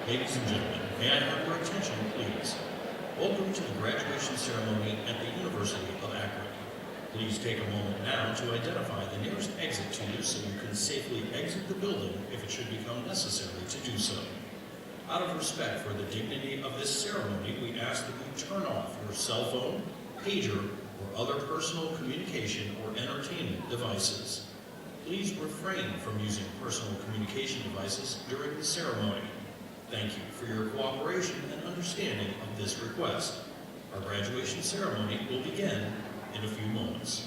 Ladies and gentlemen, may I have your attention, please? Welcome to the graduation ceremony at the University of Akron. Please take a moment now to identify the nearest exit to you so you can safely exit the building if it should become necessary to do so. Out of respect for the dignity of this ceremony, we ask that you turn off your cell phone, pager, or other personal communication or entertainment devices. Please refrain from using personal communication devices during the ceremony. Thank you for your cooperation and understanding of this request. Our graduation ceremony will begin in a few moments.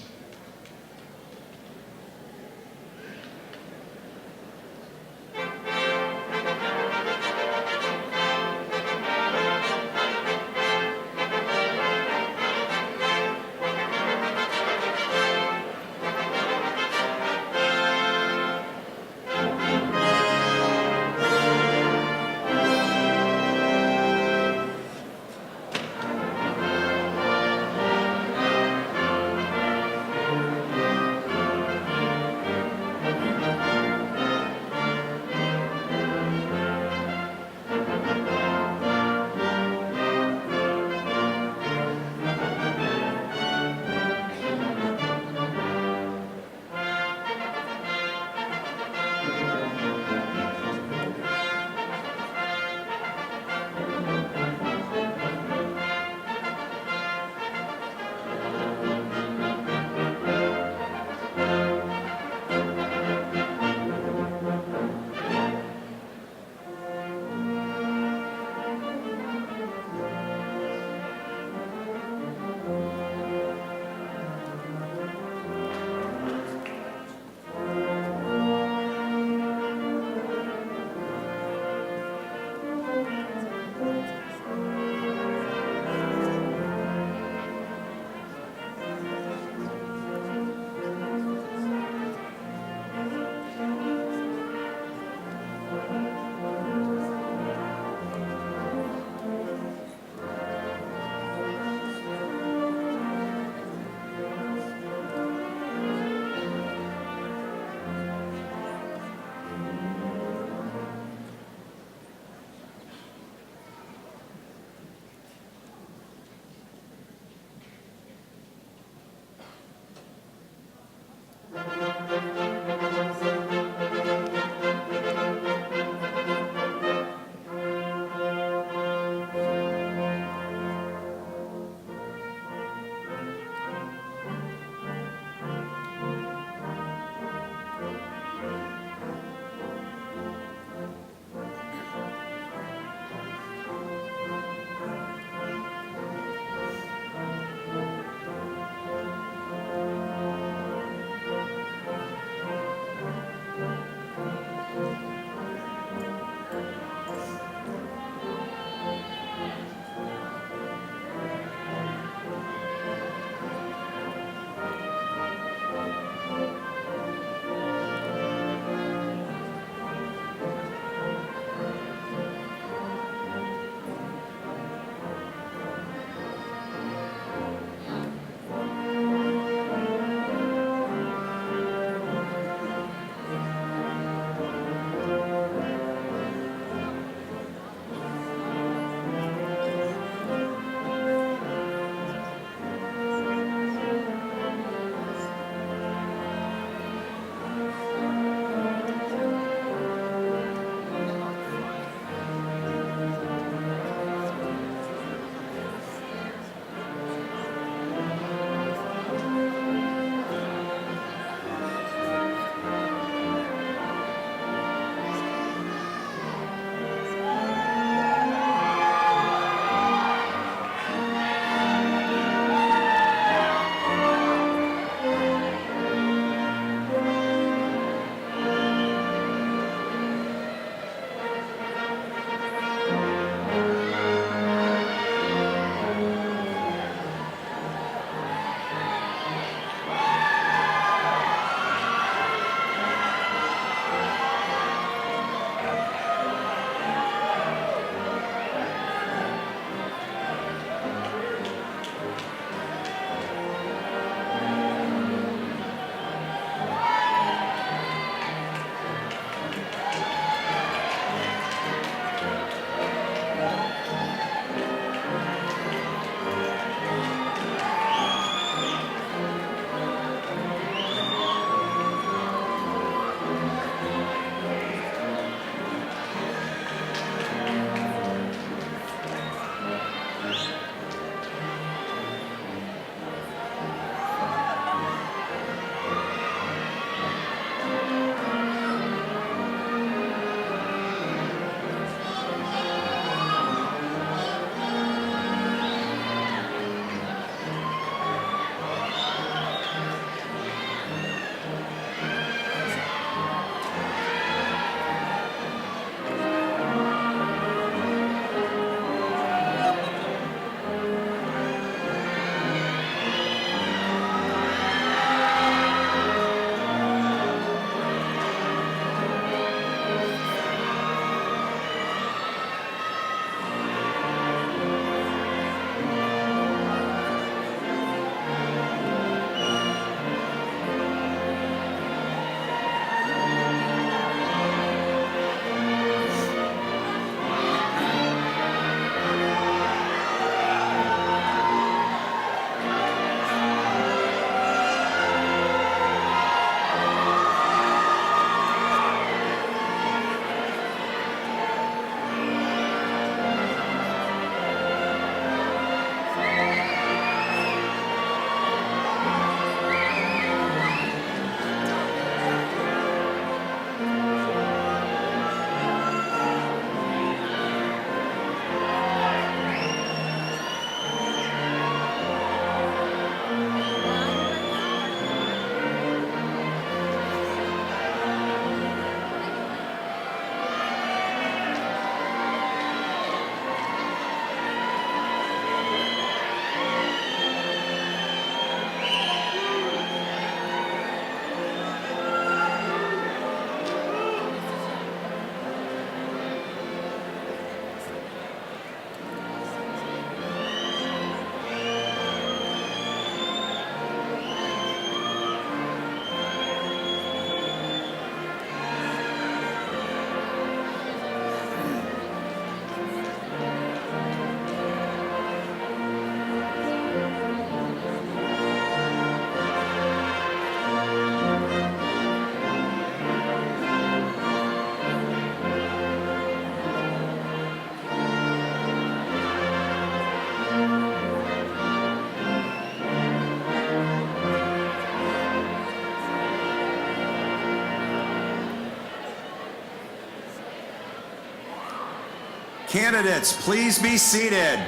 Candidates, please be seated.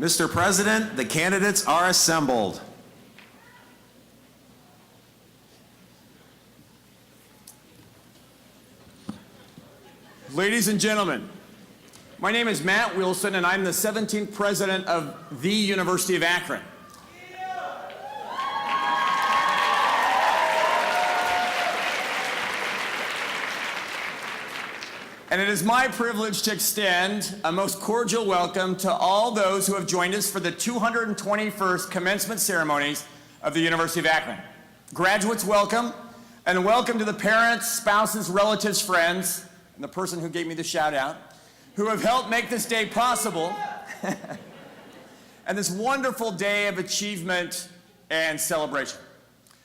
Mr. President, the candidates are assembled. Ladies and gentlemen, my name is Matt Wilson, and I'm the 17th president of the University of Akron. And it is my privilege to extend a most cordial welcome to all those who have joined us for the 221st commencement ceremonies of the University of Akron. Graduates, welcome, and welcome to the parents, spouses, relatives, friends, and the person who gave me the shout out, who have helped make this day possible, and this wonderful day of achievement and celebration.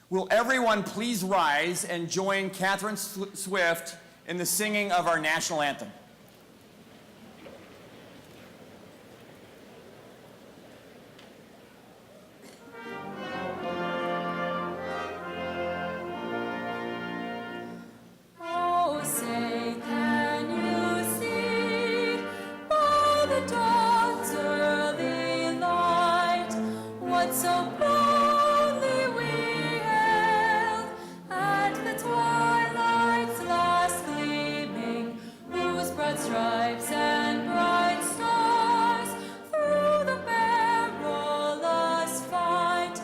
Will everyone please rise and join Catherine Swift in the singing of our national anthem. Oh, say, can you see by the dawn's early light what so proudly we hailed at the twilight's last gleaming, whose broad stripes and bright stars through the perilous fight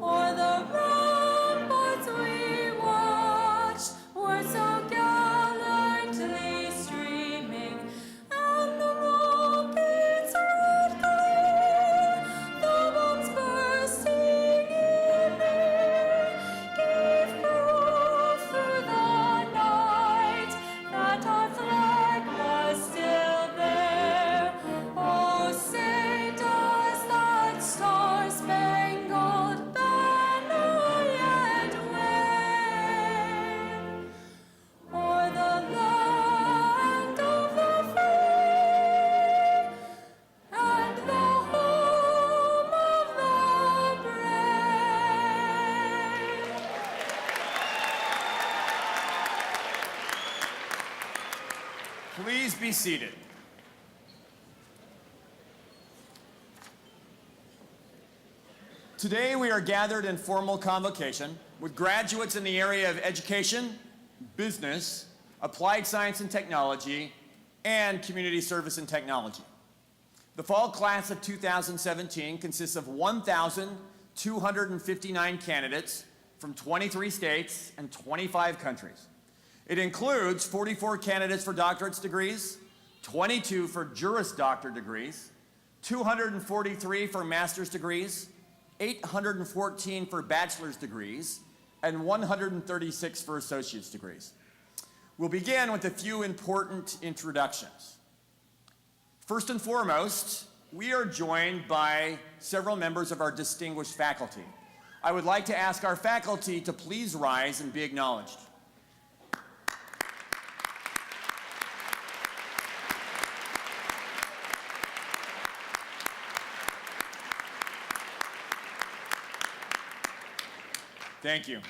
o'er the ramparts we watched were so gallantly streaming, and the rocket's red glare, the bombs bursting in air, gave proof through the night that our flag was still there. Oh, say does that star-spangled banner yet wave o'er the land of the free and the home of the brave? Please be seated. Today we are gathered in formal convocation with graduates in the area of education, business, applied science and technology, and community service and technology. The fall class of 2017 consists of 1,259 candidates from 23 states and 25 countries. It includes 44 candidates for doctorate degrees, 22 for Juris Doctor degrees, 243 for master's degrees, 814 for bachelor's degrees, and 136 for associate's degrees. We'll begin with a few important introductions. First and foremost, we are joined by several members of our distinguished faculty. I would like to ask our faculty to please rise and be acknowledged. Thank you.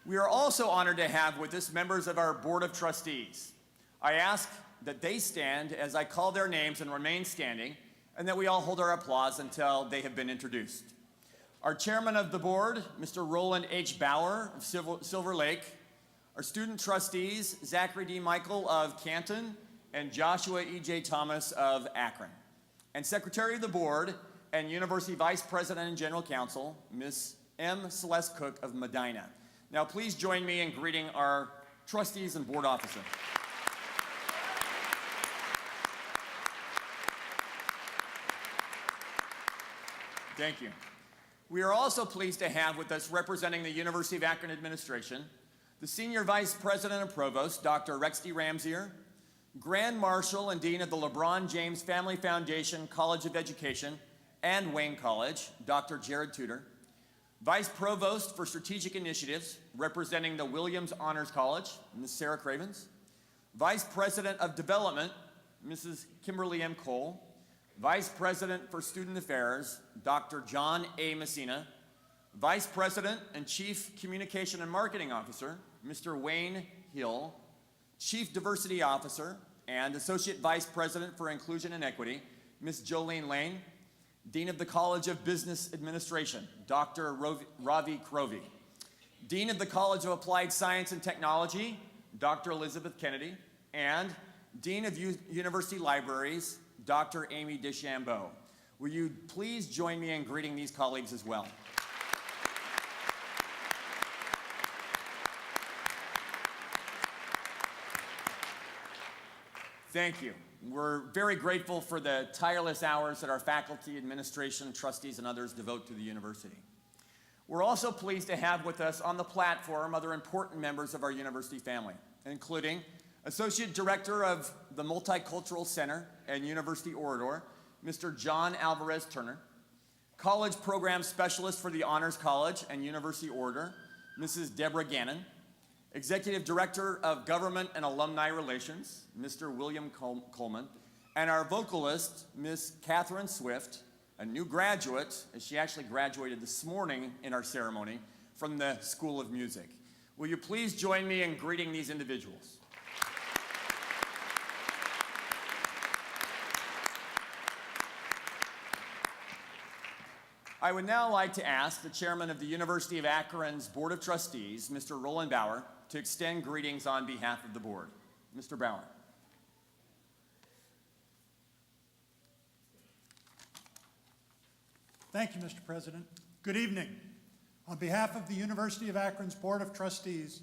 We are also honored to have with us members of our Board of Trustees. I ask that they stand as I call their names and remain standing, and that we all hold our applause until they have been introduced. Our Chairman of the Board, Mr. Roland H. Bauer of Silver Lake, our student trustees, Zachary D. Michael of Canton, and Joshua E.J. Thomas of Akron. And Secretary of the Board and University Vice President and General Counsel, Ms. M. Celeste Cook of Medina. Now please join me in greeting our trustees and board officers. Thank you. We are also pleased to have with us, representing the University of Akron administration, the Senior Vice President and Provost, Dr. Rex D. Ramsier, Grand Marshal and Dean of the LeBron James Family Foundation College of Education and Wayne College, Dr. Jared Tudor, Vice Provost for Strategic Initiatives, representing the Williams Honors College, Ms. Sarah Cravens, Vice President of Development, Mrs. Kimberly M. Cole, Vice President for Student Affairs, Dr. John A. Messina, Vice President and Chief Communication and Marketing Officer, Mr. Wayne Hill, Chief Diversity Officer and Associate Vice President for Inclusion and Equity, Ms. Jolene Lane, Dean of the College of Business Administration, Dr. Ravi Krovi, Dean of the College of Applied Science and Technology, Dr. Elizabeth Kennedy, and Dean of University Libraries, Dr. Amy DeChambeau. Will you please join me in greeting these colleagues as well? Thank you. We're very grateful for the tireless hours that our faculty, administration, trustees, and others devote to the university. We're also pleased to have with us on the platform other important members of our university family, including Associate Director of the Multicultural Center and University Orator, Mr. John Alvarez Turner, College Program Specialist for the Honors College and University Orator, Mrs. Deborah Gannon, Executive Director of Government and Alumni Relations, Mr. William Coleman, and our vocalist, Ms. Catherine Swift, a new graduate, as she actually graduated this morning in our ceremony, from the School of Music. Will you please join me in greeting these individuals? I would now like to ask the chairman of the University of Akron's Board of Trustees, Mr. Roland Bauer, to extend greetings on behalf of the board. Mr. Bauer. Thank you, Mr. President. Good evening. On behalf of the University of Akron's Board of Trustees,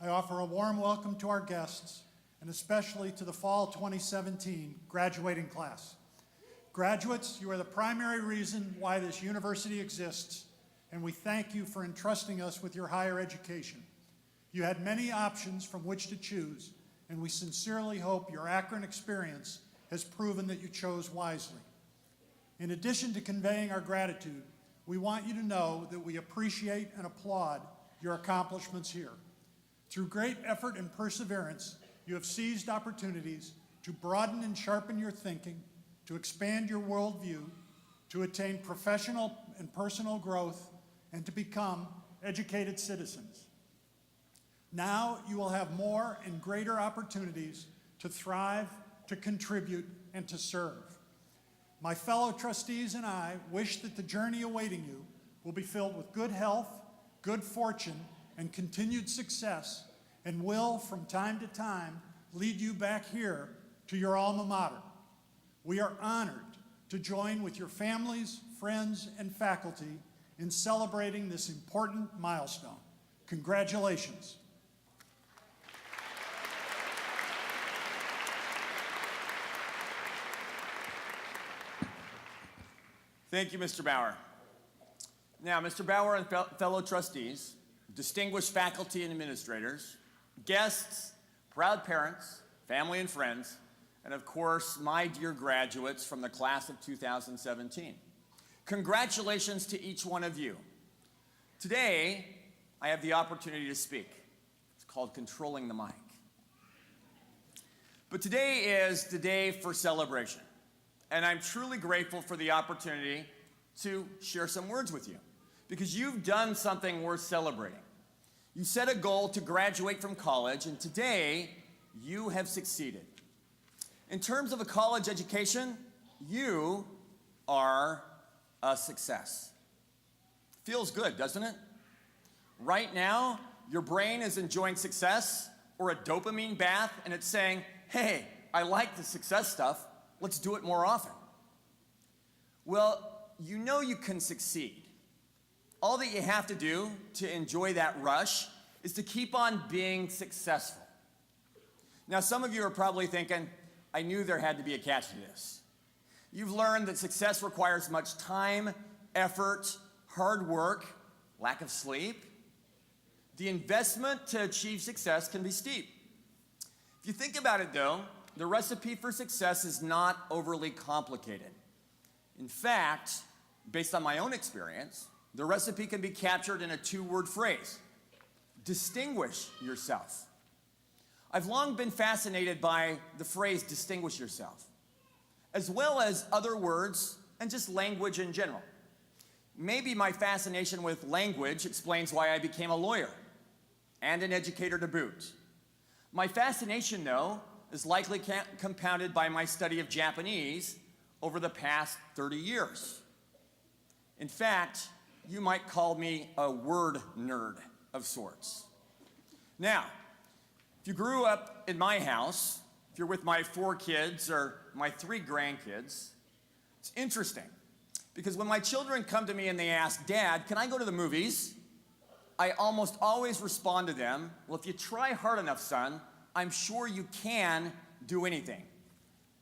I offer a warm welcome to our guests, and especially to the Fall 2017 graduating class. Graduates, you are the primary reason why this university exists, and we thank you for entrusting us with your higher education. You had many options from which to choose, and we sincerely hope your Akron experience has proven that you chose wisely. In addition to conveying our gratitude, we want you to know that we appreciate and applaud your accomplishments here. Through great effort and perseverance, you have seized opportunities to broaden and sharpen your thinking, to expand your worldview, to attain professional and personal growth, and to become educated citizens. Now you will have more and greater opportunities to thrive, to contribute, and to serve. My fellow trustees and I wish that the journey awaiting you will be filled with good health, good fortune, and continued success, and will, from time to time, lead you back here to your alma mater. We are honored to join with your families, friends, and faculty in celebrating this important milestone. Congratulations. Thank you, Mr. Bauer. Now, Mr. Bauer and fellow trustees, distinguished faculty and administrators, guests, proud parents, family and friends, and of course, my dear graduates from the class of 2017. Congratulations to each one of you. Today, I have the opportunity to speak. It's called controlling the mic. But today is the day for celebration, and I'm truly grateful for the opportunity to share some words with you, because you've done something worth celebrating. You set a goal to graduate from college, and today, you have succeeded. In terms of a college education, you are a success. Feels good, doesn't it? Right now, your brain is enjoying success or a dopamine bath, and it's saying, hey, I like the success stuff, let's do it more often. Well, you know you can succeed. All that you have to do to enjoy that rush is to keep on being successful. Now, some of you are probably thinking, I knew there had to be a catch to this. You've learned that success requires much time, effort, hard work, lack of sleep. The investment to achieve success can be steep. If you think about it, though, the recipe for success is not overly complicated. In fact, based on my own experience, the recipe can be captured in a two-word phrase: distinguish yourself. I've long been fascinated by the phrase distinguish yourself. as well as other words and just language in general. Maybe my fascination with language explains why I became a lawyer and an educator to boot. My fascination, though, is likely compounded by my study of Japanese over the past 30 years. In fact, you might call me a word nerd of sorts. Now, if you grew up in my house, if you're with my 4 kids or my 3 grandkids, it's interesting because when my children come to me and they ask, "Dad, can I go to the movies?" I almost always respond to them, "Well, if you try hard enough, son, I'm sure you can do anything.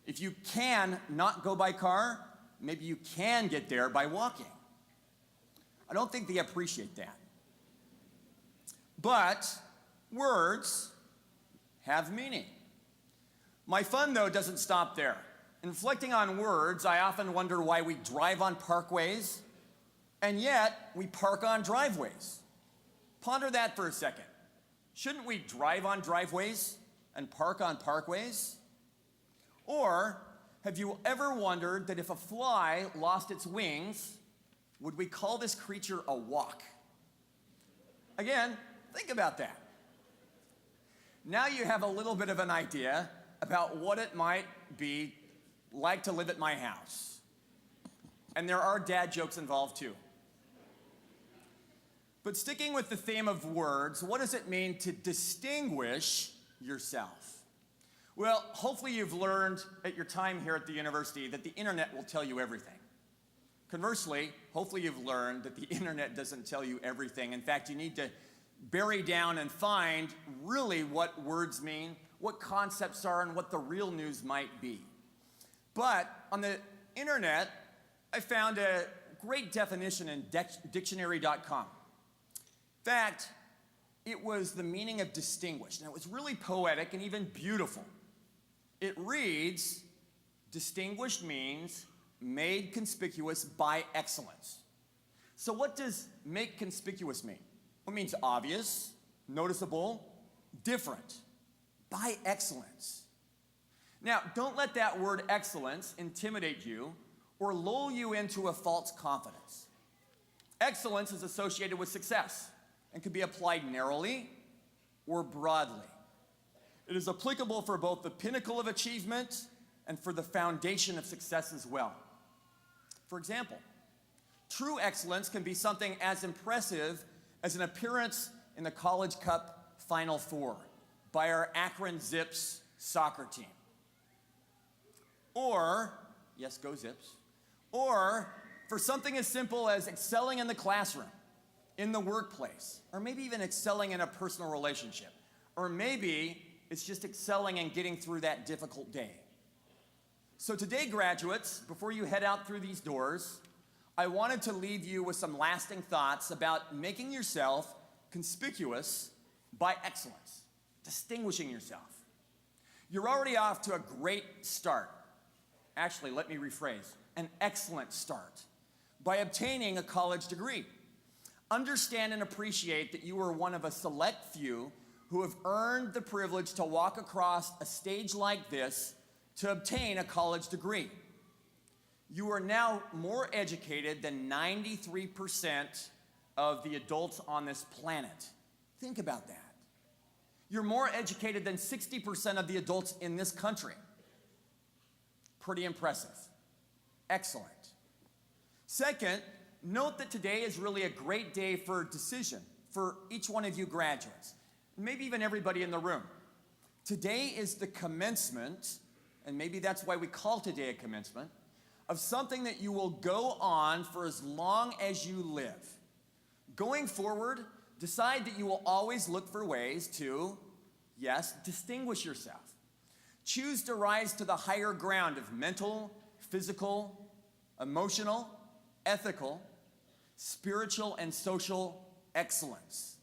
If you can not go by car, maybe you can get there by walking." I don't think they appreciate that. But words have meaning. My fun, though, doesn't stop there. In reflecting on words, I often wonder why we drive on parkways, and yet we park on driveways. Ponder that for a second. Shouldn't we drive on driveways and park on parkways? Or have you ever wondered that if a fly lost its wings, would we call this creature a walk? Again, think about that. Now you have a little bit of an idea about what it might be like to live at my house. And there are dad jokes involved too. But sticking with the theme of words, what does it mean to distinguish yourself? Well, hopefully you've learned at your time here at the university that the internet will tell you everything. Conversely, hopefully you've learned that the internet doesn't tell you everything. In fact, you need to bury down and find really what words mean, what concepts are, and what the real news might be. But on the internet, I found a great definition in dictionary.com. In fact, it was the meaning of distinguished, and it was really poetic and even beautiful. It reads, "Distinguished means made conspicuous by excellence." So what does make conspicuous mean? It means obvious, noticeable, different, by excellence. Now, don't let that word excellence intimidate you or lull you into a false confidence. Excellence is associated with success and can be applied narrowly or broadly. It is applicable for both the pinnacle of achievement and for the foundation of success as well. For example, true excellence can be something as impressive as an appearance in the College Cup Final Four by our Akron Zips soccer team. Or, yes, go Zips, or for something as simple as excelling in the classroom, in the workplace, or maybe even excelling in a personal relationship. Or maybe it's just excelling and getting through that difficult day. So today, graduates, before you head out through these doors, I wanted to leave you with some lasting thoughts about making yourself conspicuous by excellence, distinguishing yourself. You're already off to a great start. Actually, let me rephrase, an excellent start by obtaining a college degree. Understand and appreciate that you are one of a select few who have earned the privilege to walk across a stage like this to obtain a college degree. You are now more educated than 93% of the adults on this planet. Think about that. You're more educated than 60% of the adults in this country. Pretty impressive. Excellent. Second, note that today is really a great day for decision for each one of you graduates, maybe even everybody in the room. Today is the commencement, and maybe that's why we call today a commencement, of something that you will go on for as long as you live. Going forward, decide that you will always look for ways to, yes, distinguish yourself. Choose to rise to the higher ground of mental, physical, emotional, ethical, spiritual, and social excellence.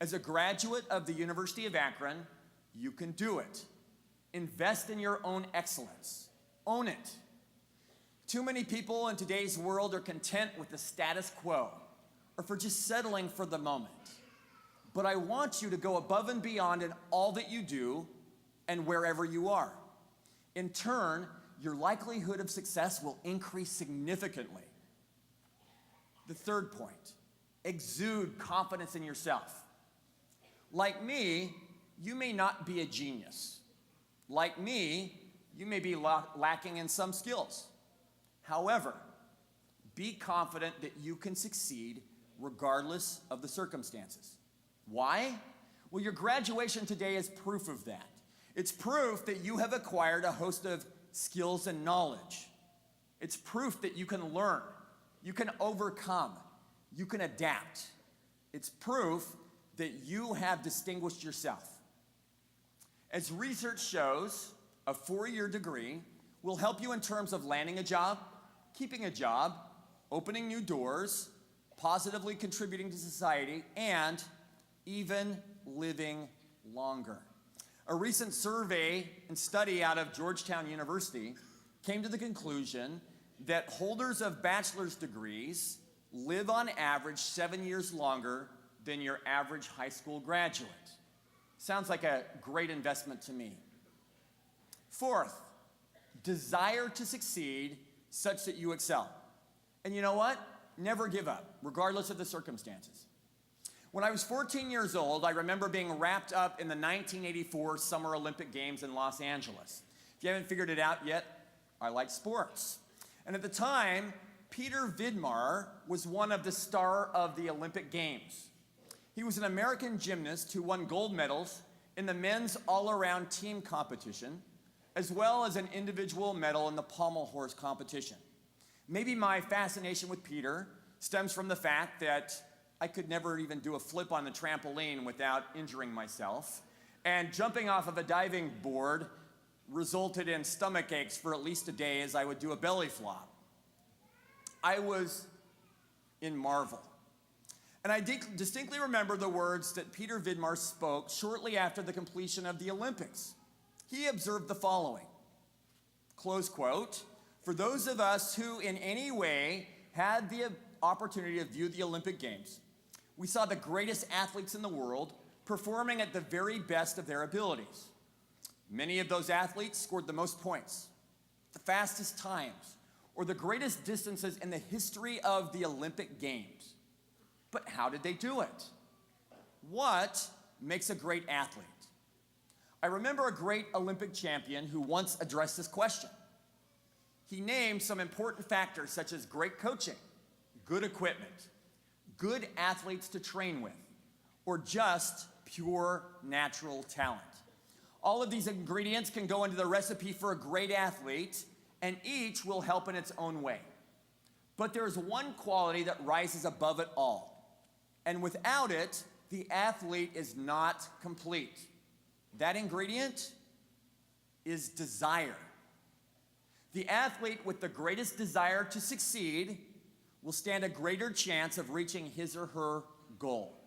As a graduate of the University of Akron, you can do it. Invest in your own excellence. Own it. Too many people in today's world are content with the status quo or for just settling for the moment. But I want you to go above and beyond in all that you do and wherever you are. In turn, your likelihood of success will increase significantly. The third point, exude confidence in yourself. Like me, you may not be a genius. Like me, you may be lacking in some skills. However, be confident that you can succeed regardless of the circumstances. Why? Well, your graduation today is proof of that. It's proof that you have acquired a host of skills and knowledge. It's proof that you can learn, you can overcome, you can adapt. It's proof that you have distinguished yourself. As research shows, a 4-year degree will help you in terms of landing a job, keeping a job, opening new doors, positively contributing to society, and even living longer. A recent survey and study out of Georgetown University came to the conclusion that holders of bachelor's degrees live on average 7 years longer than your average high school graduate. Sounds like a great investment to me. Fourth, desire to succeed such that you excel. And you know what? Never give up, regardless of the circumstances. When I was 14 years old, I remember being wrapped up in the 1984 Summer Olympic Games in Los Angeles. If you haven't figured it out yet, I like sports. And at the time, Peter Vidmar was one of the star of the Olympic Games. He was an American gymnast who won gold medals in the men's all-around team competition, as well as an individual medal in the pommel horse competition. Maybe my fascination with Peter stems from the fact that I could never even do a flip on the trampoline without injuring myself, and jumping off of a diving board resulted in stomach aches for at least a day as I would do a belly flop. I was in marvel. And I distinctly remember the words that Peter Vidmar spoke shortly after the completion of the Olympics. He observed the following, close quote, "For those of us who in any way had the opportunity to view the Olympic Games, we saw the greatest athletes in the world performing at the very best of their abilities. Many of those athletes scored the most points, the fastest times, or the greatest distances in the history of the Olympic Games. But how did they do it? What makes a great athlete?" I remember a great Olympic champion who once addressed this question. He named some important factors such as great coaching, good equipment, good athletes to train with, or just pure natural talent. All of these ingredients can go into the recipe for a great athlete, and each will help in its own way. But there is one quality that rises above it all. And without it, the athlete is not complete. That ingredient is desire. The athlete with the greatest desire to succeed will stand a greater chance of reaching his or her goal.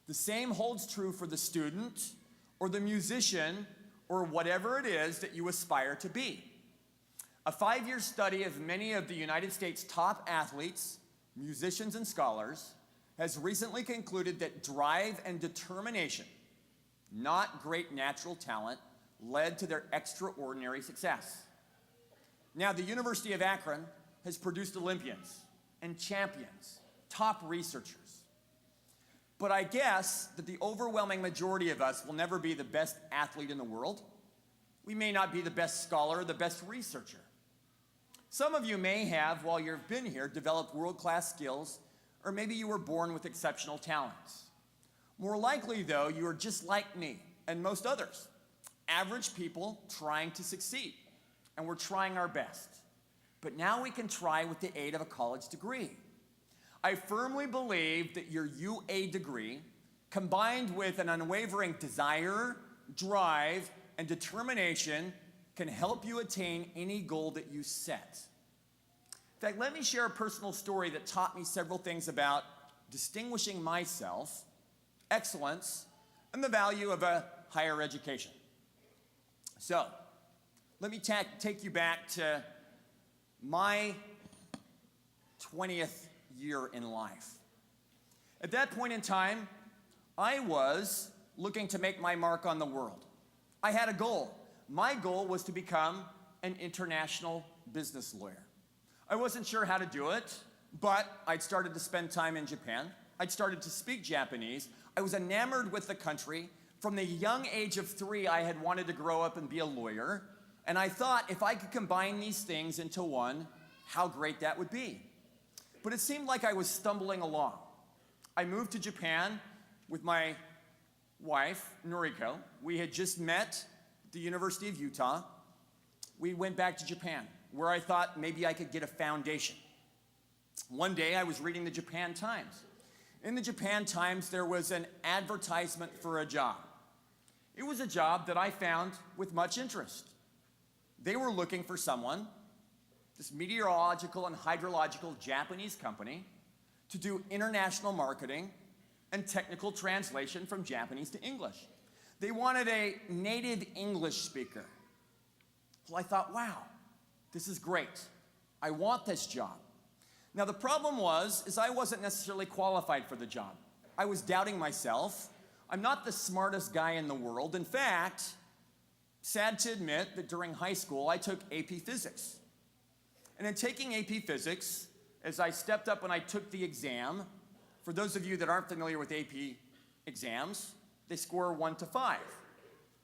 The same holds true for the student or the musician or whatever it is that you aspire to be. A 5-year study of many of the United States' top athletes, musicians, and scholars has recently concluded that drive and determination, not great natural talent, led to their extraordinary success. Now, the University of Akron has produced Olympians and champions, top researchers. But I guess that the overwhelming majority of us will never be the best athlete in the world. We may not be the best scholar or the best researcher. Some of you may have, while you've been here, developed world-class skills, or maybe you were born with exceptional talents. More likely, though, you are just like me and most others, average people trying to succeed, and we're trying our best. But now we can try with the aid of a college degree. I firmly believe that your UA degree, combined with an unwavering desire, drive, and determination, can help you attain any goal that you set. In fact, let me share a personal story that taught me several things about distinguishing myself, excellence, and the value of a higher education. So, let me take you back to my 20th year in life. At that point in time, I was looking to make my mark on the world. I had a goal. My goal was to become an international business lawyer. I wasn't sure how to do it, but I'd started to spend time in Japan. I'd started to speak Japanese. I was enamored with the country. From the young age of 3, I had wanted to grow up and be a lawyer. And I thought if I could combine these things into one, how great that would be. But it seemed like I was stumbling along. I moved to Japan with my wife, Noriko. We had just met at the University of Utah. We went back to Japan, where I thought maybe I could get a foundation. One day I was reading the Japan Times. In the Japan Times, there was an advertisement for a job. It was a job that I found with much interest. They were looking for someone, this meteorological and hydrological Japanese company, to do international marketing and technical translation from Japanese to English. They wanted a native English speaker. Well, I thought, wow, this is great. I want this job. Now, the problem is I wasn't necessarily qualified for the job. I was doubting myself. I'm not the smartest guy in the world. In fact, sad to admit that during high school, I took AP Physics. And in taking AP Physics, as I stepped up and I took the exam, for those of you that aren't familiar with AP exams, they score 1 to 5.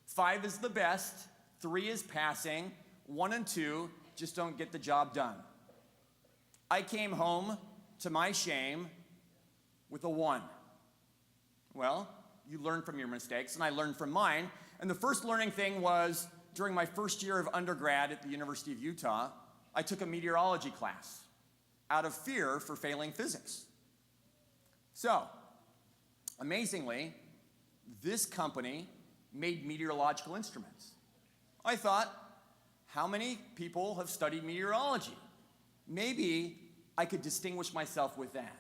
5 is the best, 3 is passing, 1 and 2 just don't get the job done. I came home, to my shame, with a 1. Well, you learn from your mistakes, and I learned from mine. And the first learning thing was, during my first year of undergrad at the University of Utah, I took a meteorology class out of fear for failing physics. So, amazingly, this company made meteorological instruments. I thought, how many people have studied meteorology? Maybe I could distinguish myself with that.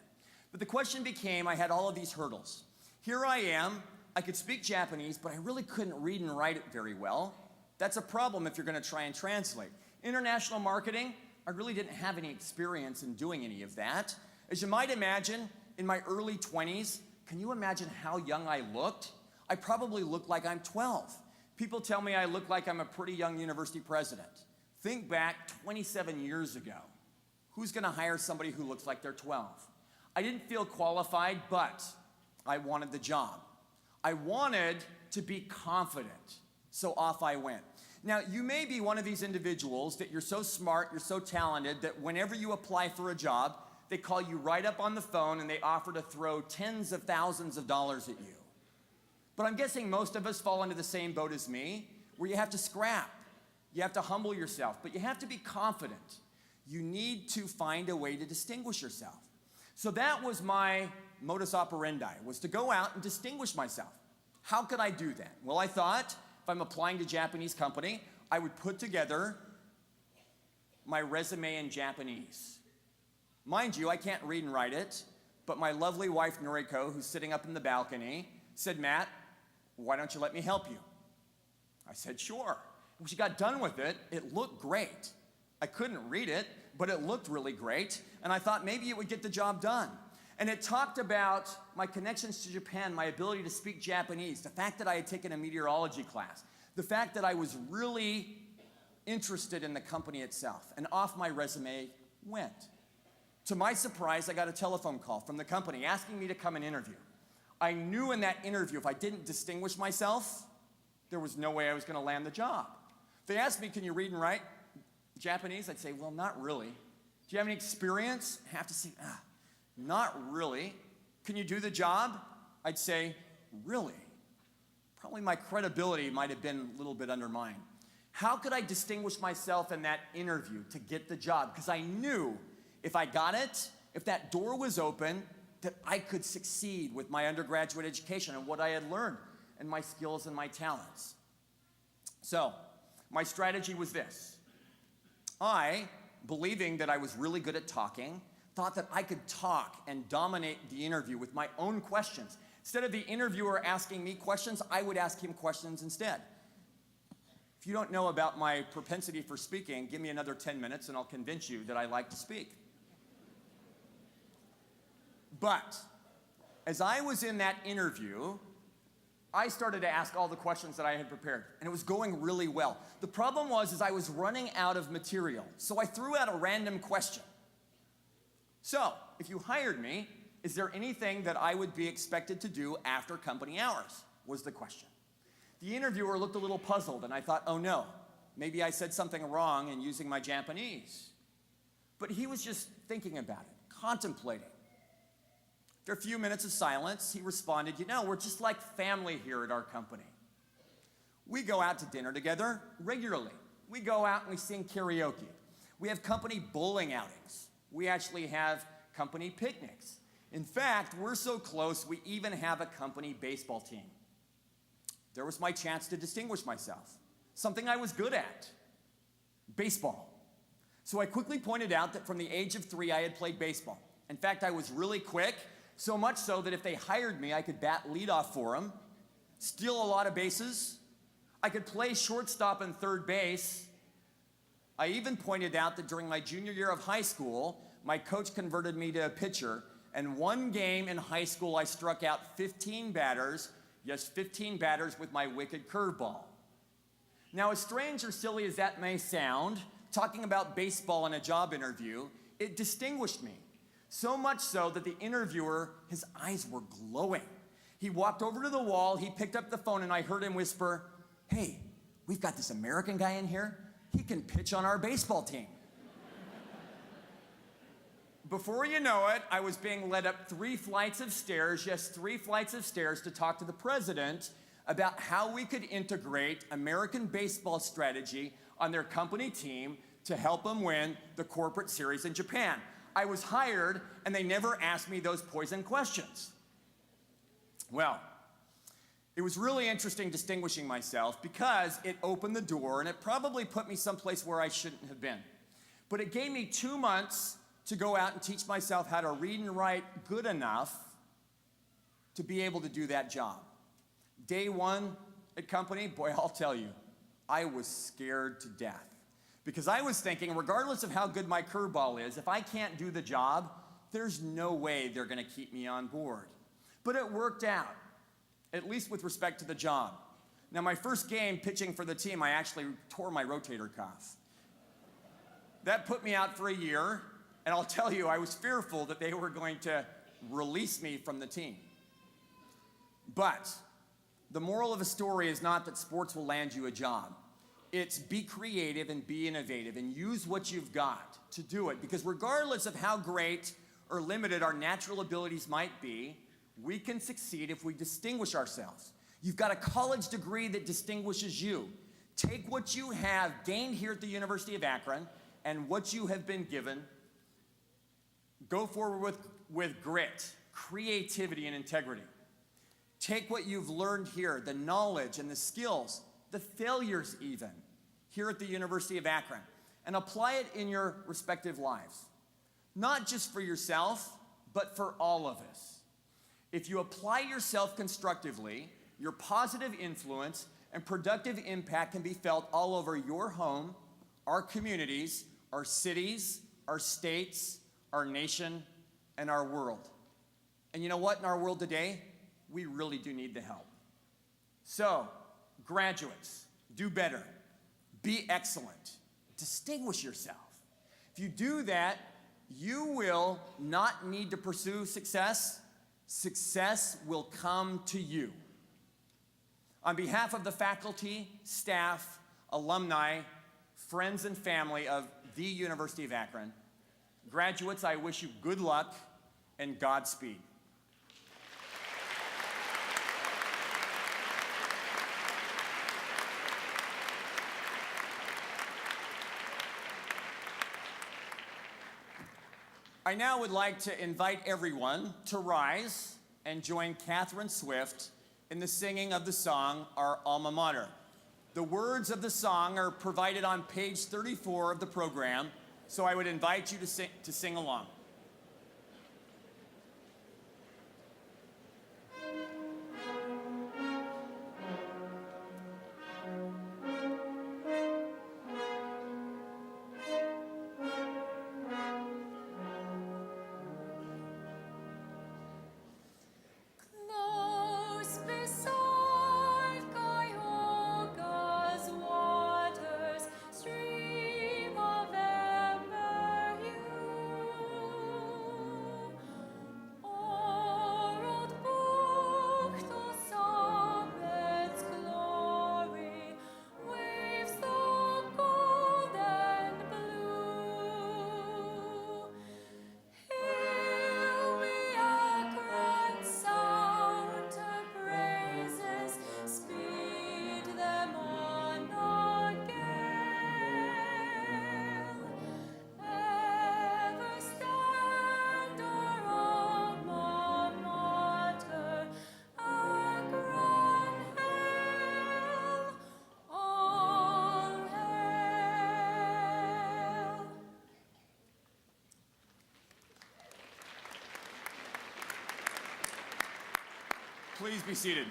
But the question became, I had all of these hurdles. Here I am, I could speak Japanese, but I really couldn't read and write it very well. That's a problem if you're going to try and translate. International marketing, I really didn't have any experience in doing any of that. As you might imagine, in my early 20s, can you imagine how young I looked? I probably looked like I'm 12. People tell me I look like I'm a pretty young university president. Think back 27 years ago. Who's going to hire somebody who looks like they're 12? I didn't feel qualified, but I wanted the job. I wanted to be confident, so off I went. Now, you may be one of these individuals that you're so smart, you're so talented, that whenever you apply for a job, they call you right up on the phone and they offer to throw tens of thousands of dollars at you. But I'm guessing most of us fall into the same boat as me, where you have to scrap. You have to humble yourself, but you have to be confident. You need to find a way to distinguish yourself. So that was my modus operandi, was to go out and distinguish myself. How could I do that? Well, I thought if I'm applying to a Japanese company, I would put together my resume in Japanese. Mind you, I can't read and write it, but my lovely wife, Noriko, who's sitting up in the balcony, said, Matt, why don't you let me help you? I said, sure. When she got done with it, it looked great. I couldn't read it, but it looked really great, and I thought maybe it would get the job done. And it talked about my connections to Japan, my ability to speak Japanese, the fact that I had taken a meteorology class, the fact that I was really interested in the company itself, and off my resume went. To my surprise, I got a telephone call from the company asking me to come and interview. I knew in that interview if I didn't distinguish myself, there was no way I was going to land the job. They asked me, can you read and write Japanese? I'd say, well, not really. Do you have any experience? I have to say, not really. Can you do the job? I'd say, really? Probably my credibility might have been a little bit undermined. How could I distinguish myself in that interview to get the job? Because I knew if I got it, if that door was open, that I could succeed with my undergraduate education and what I had learned and my skills and my talents. So, my strategy was this. I, believing that I was really good at talking, thought that I could talk and dominate the interview with my own questions. Instead of the interviewer asking me questions, I would ask him questions instead. If you don't know about my propensity for speaking, give me another 10 minutes and I'll convince you that I like to speak. But as I was in that interview, I started to ask all the questions that I had prepared, and it was going really well. The problem was I was running out of material, so I threw out a random question. So, if you hired me, is there anything that I would be expected to do after company hours? Was the question. The interviewer looked a little puzzled, and I thought, oh no, maybe I said something wrong in using my Japanese. But he was just thinking about it, contemplating. After a few minutes of silence, he responded, you know, we're just like family here at our company. We go out to dinner together regularly. We go out and we sing karaoke. We have company bowling outings. We actually have company picnics. In fact, we're so close, we even have a company baseball team. There was my chance to distinguish myself, something I was good at, baseball. So I quickly pointed out that from the age of 3, I had played baseball. In fact, I was really quick, so much so that if they hired me, I could bat leadoff for them, steal a lot of bases. I could play shortstop and third base. I even pointed out that during my junior year of high school, my coach converted me to a pitcher, and one game in high school, I struck out 15 batters, yes, 15 batters with my wicked curveball. Now, as strange or silly as that may sound, talking about baseball in a job interview, it distinguished me. So much so that the interviewer, his eyes were glowing. He walked over to the wall, he picked up the phone, and I heard him whisper, hey, we've got this American guy in here. He can pitch on our baseball team. Before you know it, I was being led up 3 flights of stairs, yes, 3 flights of stairs to talk to the president about how we could integrate American baseball strategy on their company team to help them win the corporate series in Japan. I was hired, and they never asked me those poison questions. Well, it was really interesting distinguishing myself because it opened the door, and it probably put me someplace where I shouldn't have been. But it gave me 2 months to go out and teach myself how to read and write good enough to be able to do that job. Day 1 at company, boy, I'll tell you, I was scared to death. Because I was thinking, regardless of how good my curveball is, if I can't do the job, there's no way they're gonna keep me on board. But it worked out, at least with respect to the job. Now, my first game pitching for the team, I actually tore my rotator cuff. That put me out for a year, and I'll tell you, I was fearful that they were going to release me from the team. But the moral of the story is not that sports will land you a job. It's be creative and be innovative and use what you've got to do it. Because regardless of how great or limited our natural abilities might be, we can succeed if we distinguish ourselves. You've got a college degree that distinguishes you. Take what you have gained here at the University of Akron and what you have been given. Go forward with grit, creativity, and integrity. Take what you've learned here, the knowledge and the skills, the failures even, here at the University of Akron, and apply it in your respective lives. Not just for yourself, but for all of us. If you apply yourself constructively, your positive influence and productive impact can be felt all over your home, our communities, our cities, our states, our nation, and our world. And you know what? In our world today, we really do need the help. So, graduates, do better. Be excellent. Distinguish yourself. If you do that, you will not need to pursue success. Success will come to you. On behalf of the faculty, staff, alumni, friends, and family of the University of Akron, graduates, I wish you good luck and Godspeed. I now would like to invite everyone to rise and join Catherine Swift in the singing of the song, Our Alma Mater. The words of the song are provided on page 34 of the program, so I would invite you to sing along. Close beside Please be seated.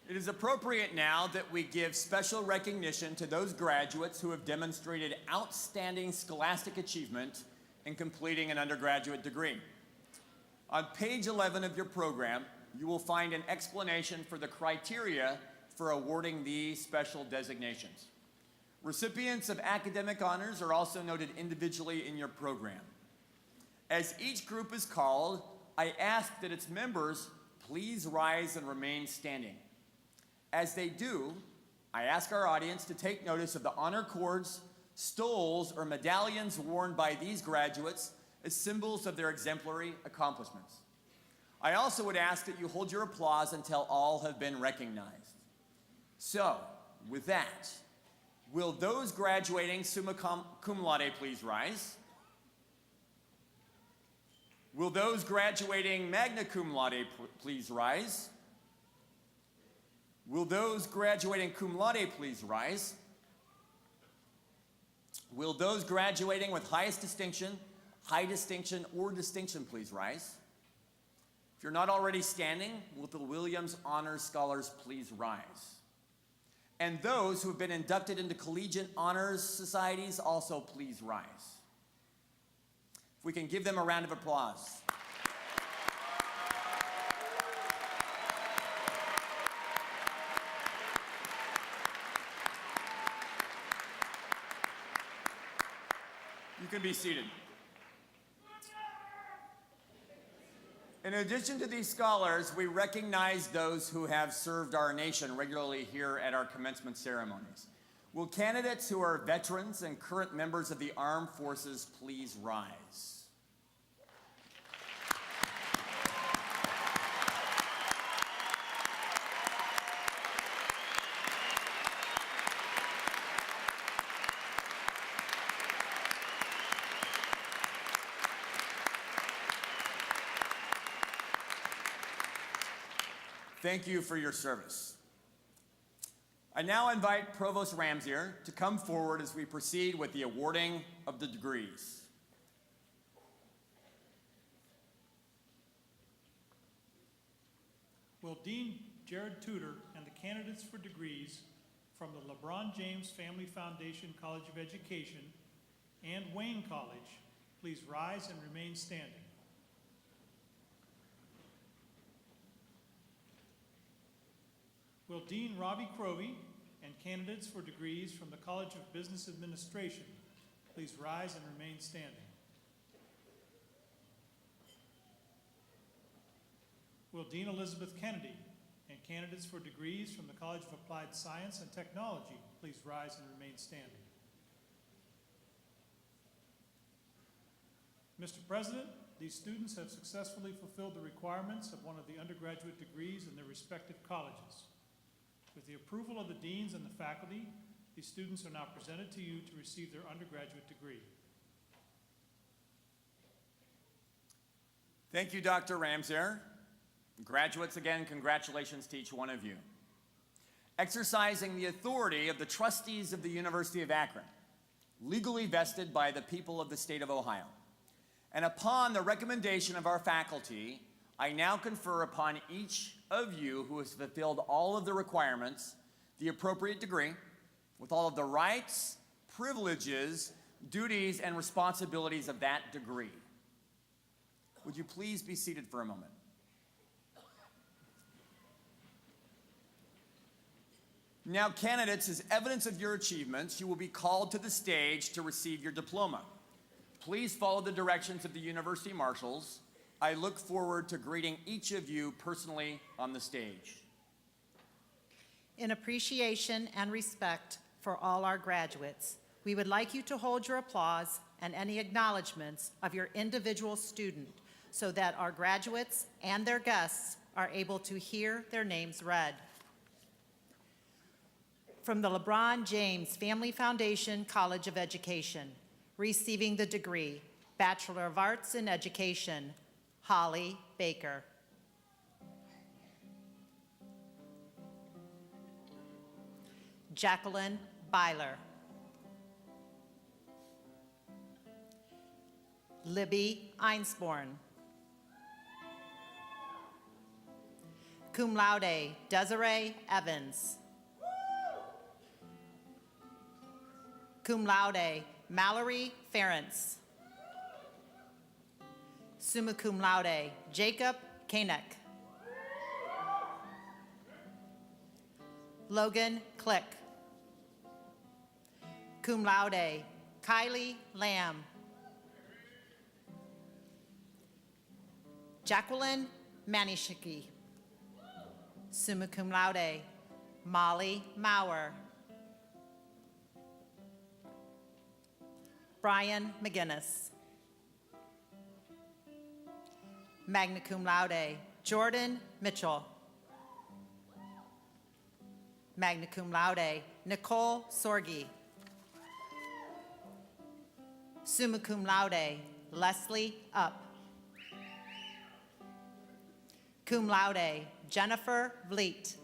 It is appropriate now that we give special recognition to those graduates who have demonstrated outstanding scholastic achievement in completing an undergraduate degree. On page 11 of your program, you will find an explanation for the criteria for awarding these special designations. Recipients of academic honors are also noted individually in your program. As each group is called, I ask that its members please rise and remain standing. As they do, I ask our audience to take notice of the honor cords, stoles, or medallions worn by these graduates as symbols of their exemplary accomplishments. I also would ask that you hold your applause until all have been recognized. So, with that, will those graduating summa cum laude please rise? Will those graduating magna cum laude please rise? Will those graduating cum laude please rise? Will those graduating with highest distinction, high distinction, or distinction please rise? If you're not already standing, will the Williams Honors Scholars please rise? And those who have been inducted into collegiate honors societies also please rise. If we can give them a round of applause. You can be seated. In addition to these scholars, we recognize those who have served our nation regularly here at our commencement ceremonies. Will candidates who are veterans and current members of the armed forces please rise? Thank you for your service. I now invite Provost Ramsier to come forward as we proceed with the awarding of the degrees. Will Dean Jared Tudor and the candidates for degrees from the LeBron James Family Foundation College of Education and Wayne College please rise and remain standing? Will Dean Robbie Crovey and candidates for degrees from the College of Business Administration please rise and remain standing? Will Dean Elizabeth Kennedy and candidates for degrees from the College of Applied Science and Technology please rise and remain standing? Mr. President, these students have successfully fulfilled the requirements of one of the undergraduate degrees in their respective colleges. With the approval of the deans and the faculty, these students are now presented to you to receive their undergraduate degree. Thank you, Dr. Ramsier. Graduates, again, congratulations to each one of you. Exercising the authority of the trustees of the University of Akron, legally vested by the people of the state of Ohio, and upon the recommendation of our faculty, I now confer upon each of you who has fulfilled all of the requirements the appropriate degree with all of the rights, privileges, duties, and responsibilities of that degree. Would you please be seated for a moment? Now, candidates, as evidence of your achievements, you will be called to the stage to receive your diploma. Please follow the directions of the university marshals. I look forward to greeting each of you personally on the stage. In appreciation and respect for all our graduates, we would like you to hold your applause and any acknowledgments of your individual student so that our graduates and their guests are able to hear their names read. From the LeBron James Family Foundation College of Education, receiving the degree, Bachelor of Arts in Education, Holly Baker. Jacqueline Byler. Libby Einsborn. Cum laude, Desiree Evans. Cum laude, Mallory Ferentz. Summa cum laude, Jacob Koenig. Logan Click. Cum laude, Kylie Lamb. Jacqueline Manishiki. Summa cum laude, Molly Maurer. Brian McGinnis. Magna cum laude, Jordan Mitchell. Magna cum laude, Nicole Sorgi. Summa cum laude, Leslie Up. Cum laude, Jennifer Vliet.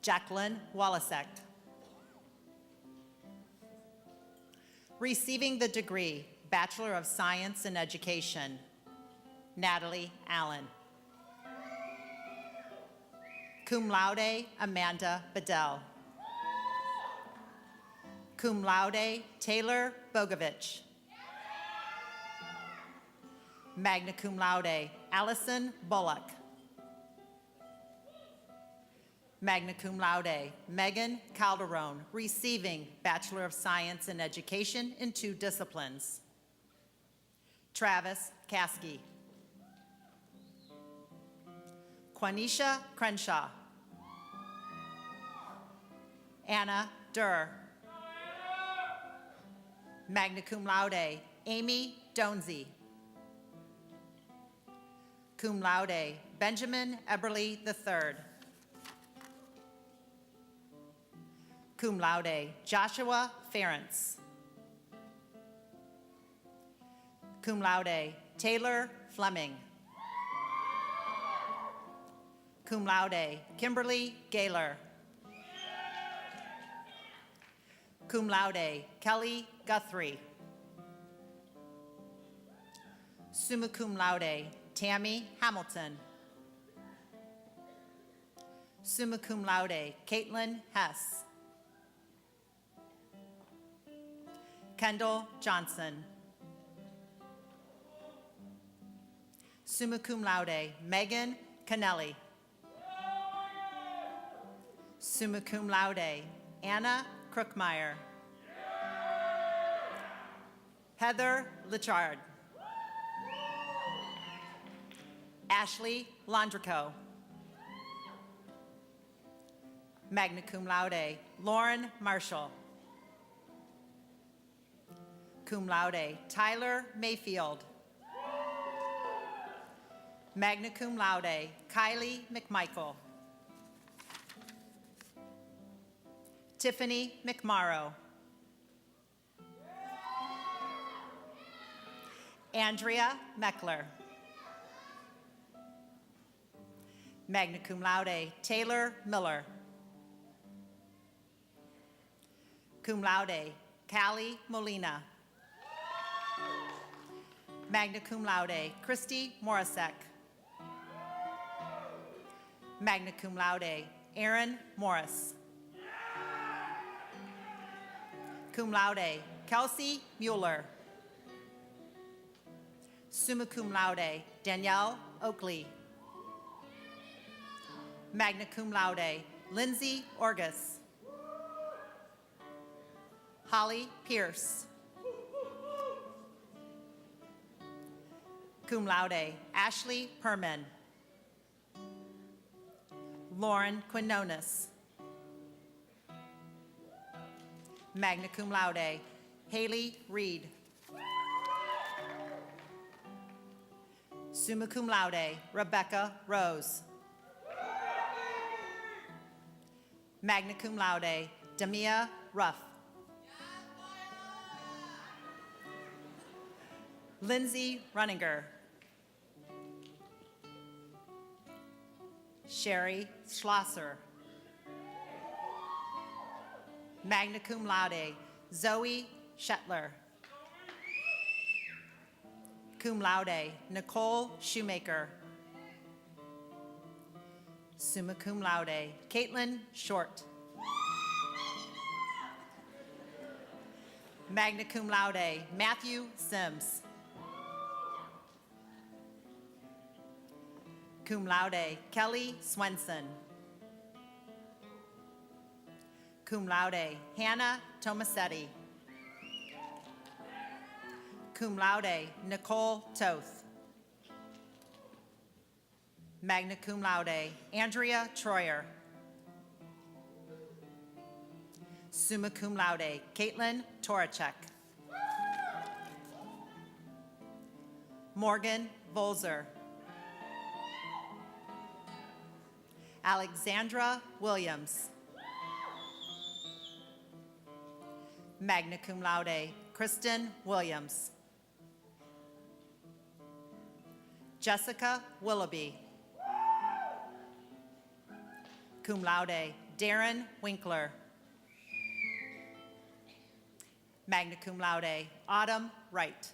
Jacqueline Walasek. Receiving the degree, Bachelor of Science in Education, Natalie Allen. Cum laude, Amanda Bedell. Cum laude, Taylor Bogovich. Magna cum laude, Allison Bullock. Magna cum laude, Megan Calderon, receiving Bachelor of Science in Education in 2 disciplines. Travis Caskey. Quanisha Crenshaw. Anna Durr. Magna cum laude, Amy Donzi. Cum laude, Benjamin Eberly III. Cum laude, Joshua Ferentz. Cum laude, Taylor Fleming. Cum laude, Kimberly Gaylor. Cum laude, Kelly Guthrie. Summa cum laude, Tammy Hamilton. Summa cum laude, Caitlin Hess. Kendall Johnson. Summa cum laude, Megan Kennelly. Summa cum laude, Anna Crookmeyer. Heather Lichard. Ashley Londrico. Magna cum laude, Lauren Marshall. Cum laude, Tyler Mayfield. Magna cum laude, Kylie McMichael. Tiffany McMorrow. Andrea Meckler. Magna cum laude, Taylor Miller. Cum laude, Callie Molina. Magna cum laude, Christy Morasek. Magna cum laude, Aaron Morris. Cum laude, Kelsey Mueller. Summa cum laude, Danielle Oakley. Magna cum laude, Lindsay Orgus. Holly Pierce. Cum laude, Ashley Perman. Lauren Quinones. Magna cum laude, Haley Reed. Summa cum laude, Rebecca Rose. Magna cum laude, Damia Ruff. Lindsay Runninger. Sherry Schlosser. Magna cum laude, Zoe Shetler. Cum laude, Nicole Shoemaker. Summa cum laude, Caitlin Short. Magna cum laude, Matthew Sims. Cum laude, Kelly Swenson. Cum laude, Hannah Tomasetti. Cum laude, Nicole Toth. Magna cum laude, Andrea Troyer. Summa cum laude, Caitlin Toracek. Morgan Volzer. Alexandra Williams. Magna cum laude, Kristen Williams. Jessica Willoughby. Cum laude, Darren Winkler. Magna cum laude, Autumn Wright.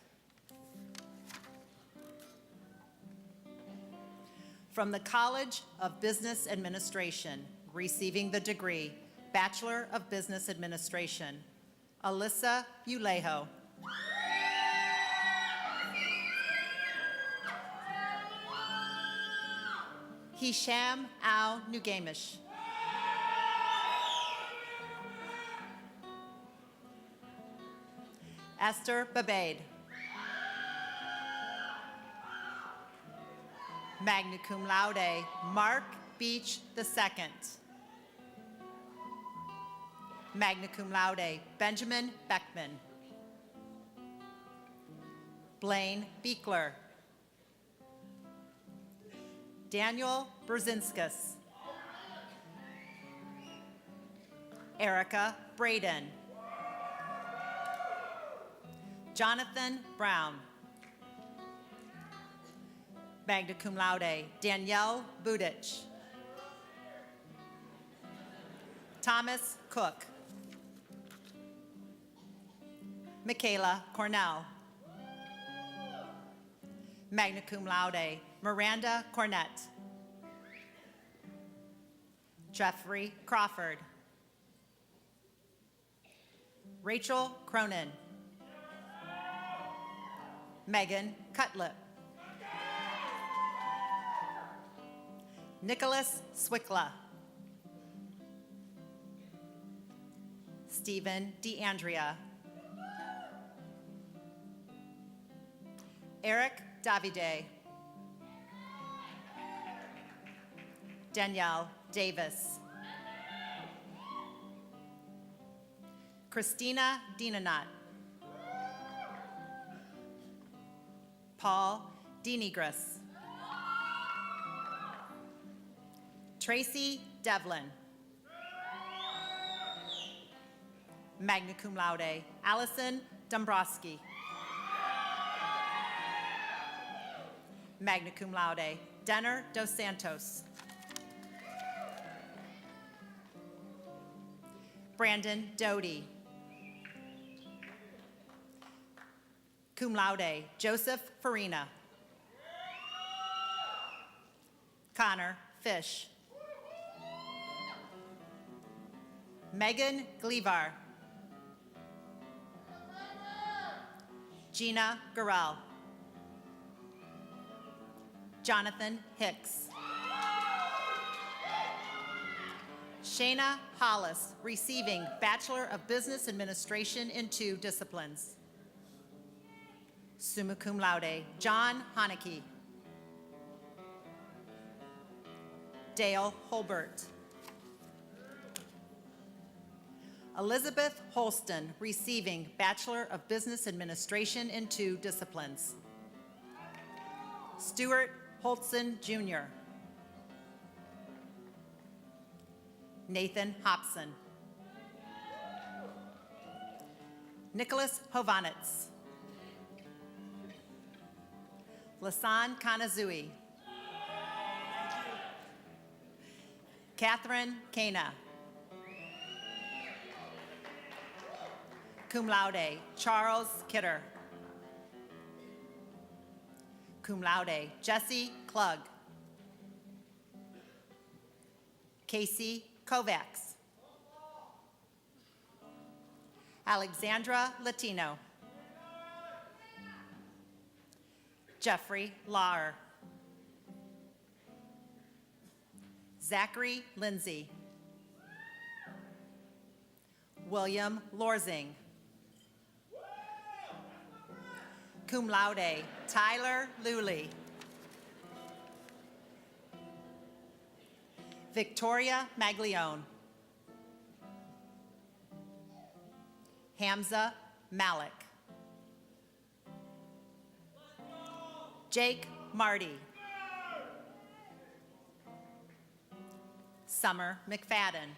From the College of Business Administration, receiving the degree Bachelor of Business Administration, Alyssa Ulejo. Hisham Al Nugamish. Esther Babade. Magna cum laude, Mark Beach II. Magna cum laude, Benjamin Beckman. Blaine Beekler. Daniel Brzezinskas. Erica Braden. Jonathan Brown. Magna cum laude, Danielle Budich. Thomas Cook. Michaela Cornell. Magna cum laude, Miranda Cornett. Jeffrey Crawford. Rachel Cronin. Megan Cutlip. Nicholas Swickla. Stephen DeAndrea. Eric Davide. Danielle Davis. Christina Dinanat. Paul Denigris. Tracy Devlin. Magna cum laude, Allison Dombrowski. Magna cum laude, Denner Dos Santos. Brandon Doty. Cum laude, Joseph Farina. Connor Fish. Megan Glevar. Gina Gurrell. Jonathan Hicks. Shayna Hollis, receiving Bachelor of Business Administration in 2 disciplines. Summa cum laude, John Haneke. Dale Holbert. Elizabeth Holston, receiving Bachelor of Business Administration in 2 disciplines. Stuart Holtzen, Jr. Nathan Hobson. Nicholas Hovanitz. Lasan Kanazui. Catherine Kana. Cum laude, Charles Kidder. Cum laude, Jesse Klug. Casey Kovacs. Alexandra Latino. Jeffrey Lauer. Zachary Lindsay. William Lorzing. Cum laude, Tyler Luley. Victoria Maglione. Hamza Malik. Jake Marty. Summer McFadden.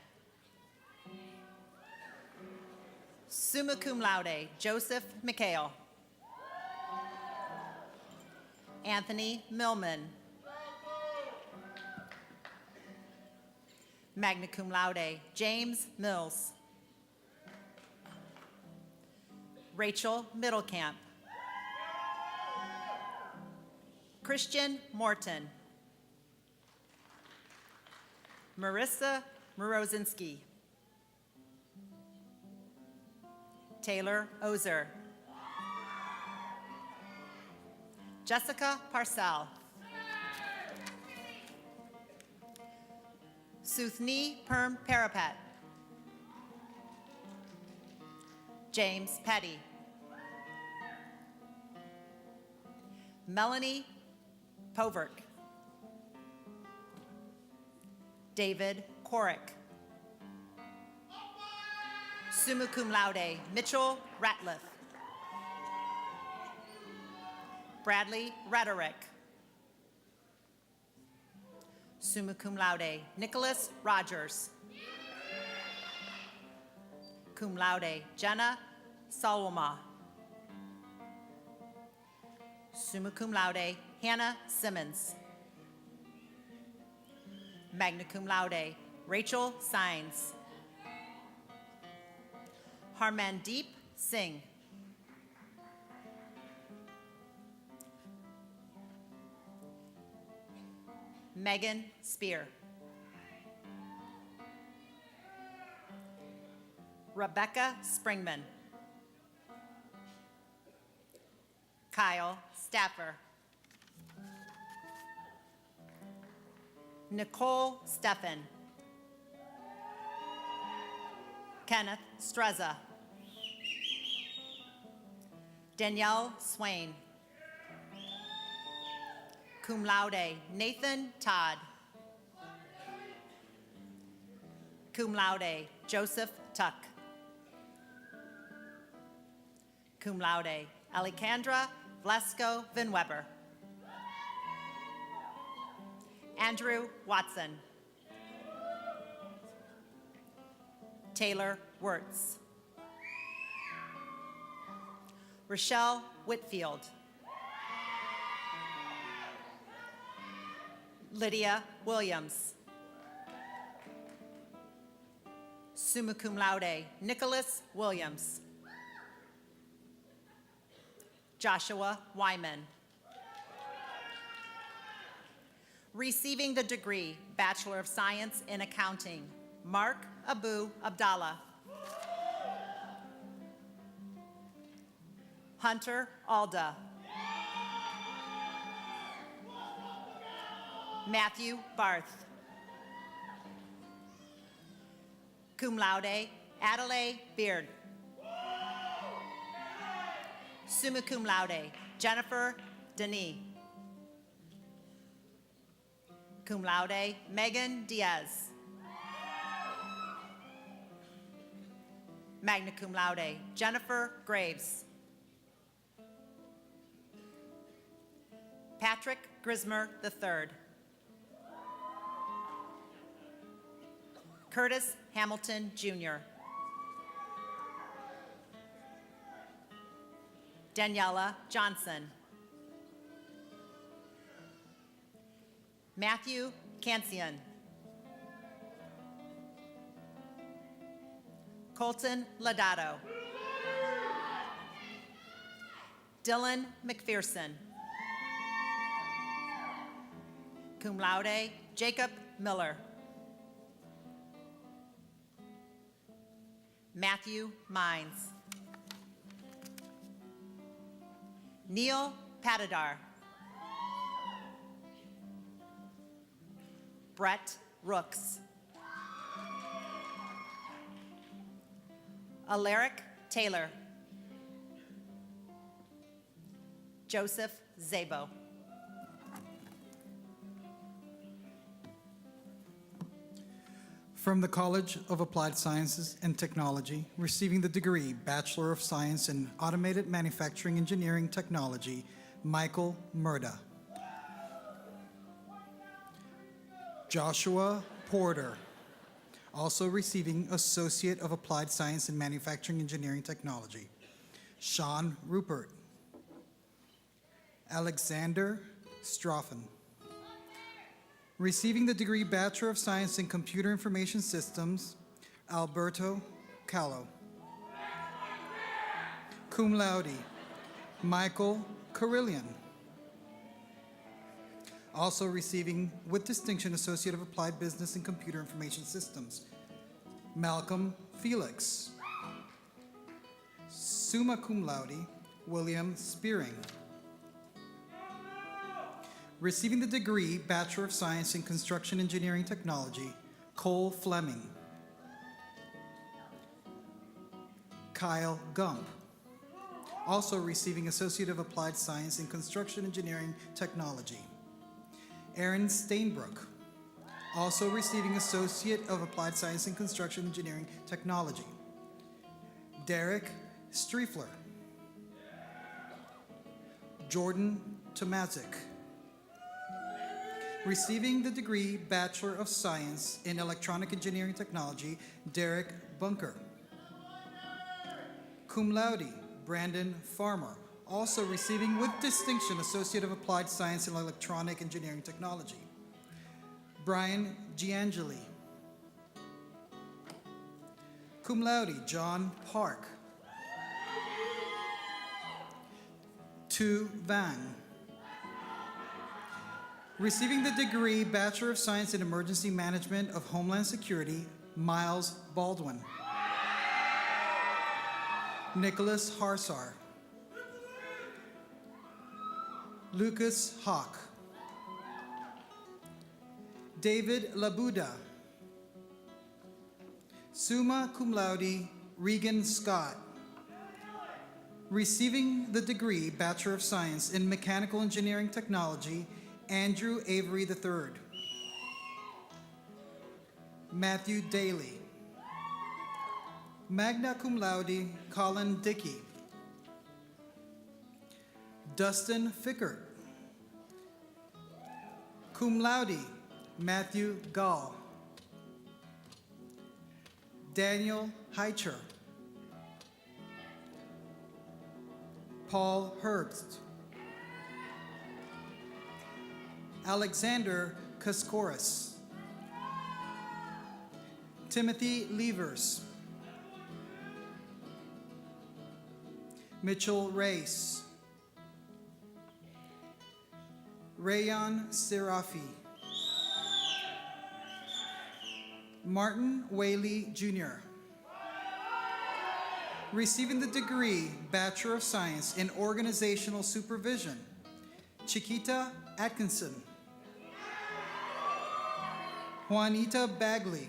Summa cum laude, Joseph McHale. Anthony Millman. Magna cum laude, James Mills. Rachel Middlecamp. Christian Morton. Marissa Morozinski. Taylor Ozer. Jessica Parcell. Suthni Perm Parapet. James Petty. Melanie Poverk. David Korick. Summa cum laude, Mitchell Ratliff. Bradley Rhetoric. Summa cum laude, Nicholas Rogers. Cum laude, Jenna Salwama. Summa cum laude, Hannah Simmons. Magna cum laude, Rachel Sines. Harmandeep Singh. Megan Spear. Rebecca Springman. Kyle Staffer. Nicole Steffen. Kenneth Strezza. Danielle Swain. Cum laude, Nathan Todd. Cum laude, Joseph Tuck. Cum laude, Alejandra Vlasco Vinweber. Andrew Watson. Taylor Wirtz. Rochelle Whitfield. Lydia Williams. Summa cum laude, Nicholas Williams. Joshua Wyman. Receiving the degree, Bachelor of Science in Accounting, Mark Abu Abdallah. Hunter Alda. Matthew Barth. Cum laude, Adelaide Beard. Summa cum laude, Jennifer Denis. Cum laude, Megan Diaz. Magna cum laude, Jennifer Graves. Patrick Grismer III. Curtis Hamilton Jr. Daniela Johnson. Matthew Cancian. Colton Ladato. Dylan McPherson. Cum laude, Jacob Miller. Matthew Mines. Neil Patadar. Brett Rooks. Alaric Taylor. Joseph Zabo. From the College of Applied Sciences and Technology, receiving the degree Bachelor of Science in Automated Manufacturing Engineering Technology, Michael Murda. Joshua Porter, also receiving Associate of Applied Science in Manufacturing Engineering Technology, Sean Rupert. Alexander Stroffen, receiving the degree Bachelor of Science in Computer Information Systems, Alberto Callo. Cum laude, Michael Carillion. Also receiving with distinction Associate of Applied Business and Computer Information Systems, Malcolm Felix. Summa cum laude, William Spearing. Receiving the degree Bachelor of Science in Construction Engineering Technology, Cole Fleming. Kyle Gump, also receiving Associate of Applied Science in Construction Engineering Technology. Aaron Steinbrook, also receiving Associate of Applied Science in Construction Engineering Technology. Derek Striefler. Jordan Tomazik, receiving the degree Bachelor of Science in Electronic Engineering Technology, Derek Bunker. Cum laude, Brandon Farmer, also receiving with distinction Associate of Applied Science in Electronic Engineering Technology. Brian Giangeli. Cum laude, John Park. Tu Van, receiving the degree Bachelor of Science in Emergency Management of Homeland Security, Miles Baldwin. Nicholas Harsar. Lucas Hawk. David Labuda. Summa cum laude, Regan Scott, receiving the degree Bachelor of Science in Mechanical Engineering Technology, Andrew Avery III. Matthew Daly. Magna cum laude, Colin Dickey. Dustin Fickert. Cum laude, Matthew Gall. Daniel Heicher. Paul Herbst. Alexander Kaskoris. Timothy Levers. Mitchell Race. Rayon Serafi. Martin Whaley Jr. Receiving the degree Bachelor of Science in Organizational Supervision, Chiquita Atkinson. Juanita Bagley.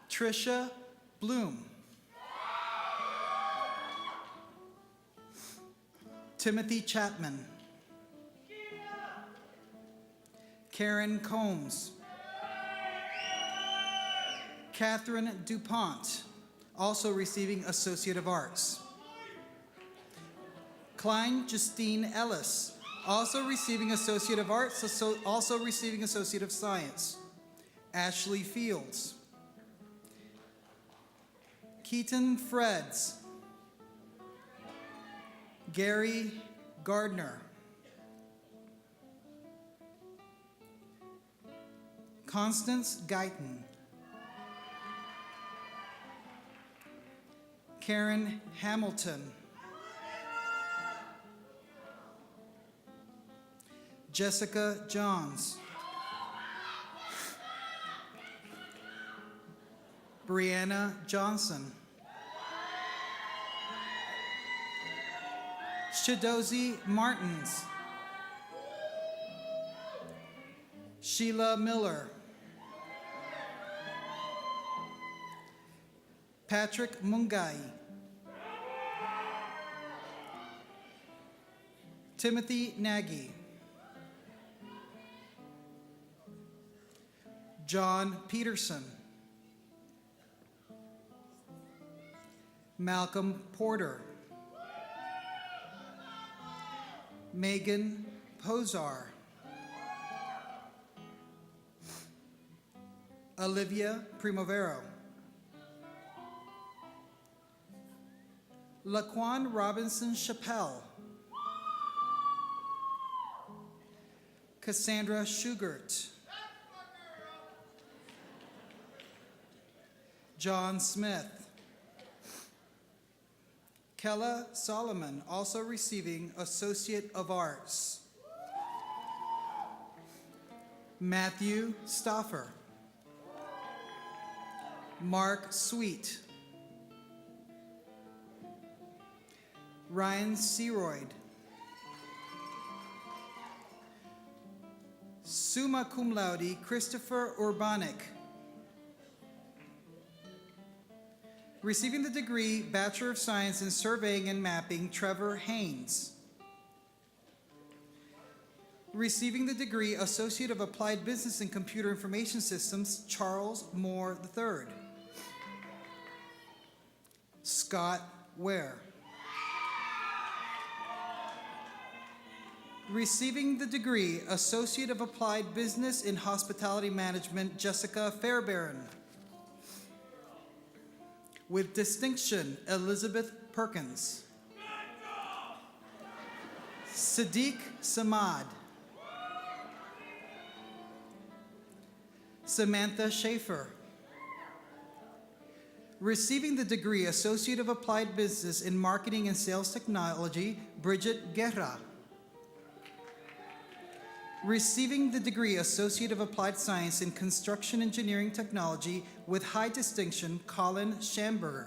Trisha Bloom. Timothy Chapman. Karen Combs. Catherine DuPont, also receiving Associate of Arts. Klein Justine Ellis, also receiving Associate of Arts, also receiving Associate of Science. Ashley Fields. Keaton Freds. Gary Gardner. Constance Guyton. Karen Hamilton. Jessica Johns. Brianna Johnson. Shidozi Martins. Sheila Miller. Patrick Mungai. Timothy Nagy. John Peterson. Malcolm Porter. Megan Posar. Olivia Primavera. Laquan Robinson Chappelle. Cassandra Schugert. John Smith. Kella Solomon, also receiving Associate of Arts. Matthew Stoffer. Mark Sweet. Ryan Seroyd. Summa cum laude, Christopher Urbanic. Receiving the degree Bachelor of Science in Surveying and Mapping, Trevor Haynes. Receiving the degree Associate of Applied Business and Computer Information Systems, Charles Moore III. Scott Ware. Receiving the degree Associate of Applied Business in Hospitality Management, Jessica Fairbairn. With distinction, Elizabeth Perkins. Sadiq Samad. Samantha Schaefer. Receiving the degree Associate of Applied Business in Marketing and Sales Technology, Bridget Guerra. Receiving the degree Associate of Applied Science in Construction Engineering Technology with high distinction, Colin Schamberger.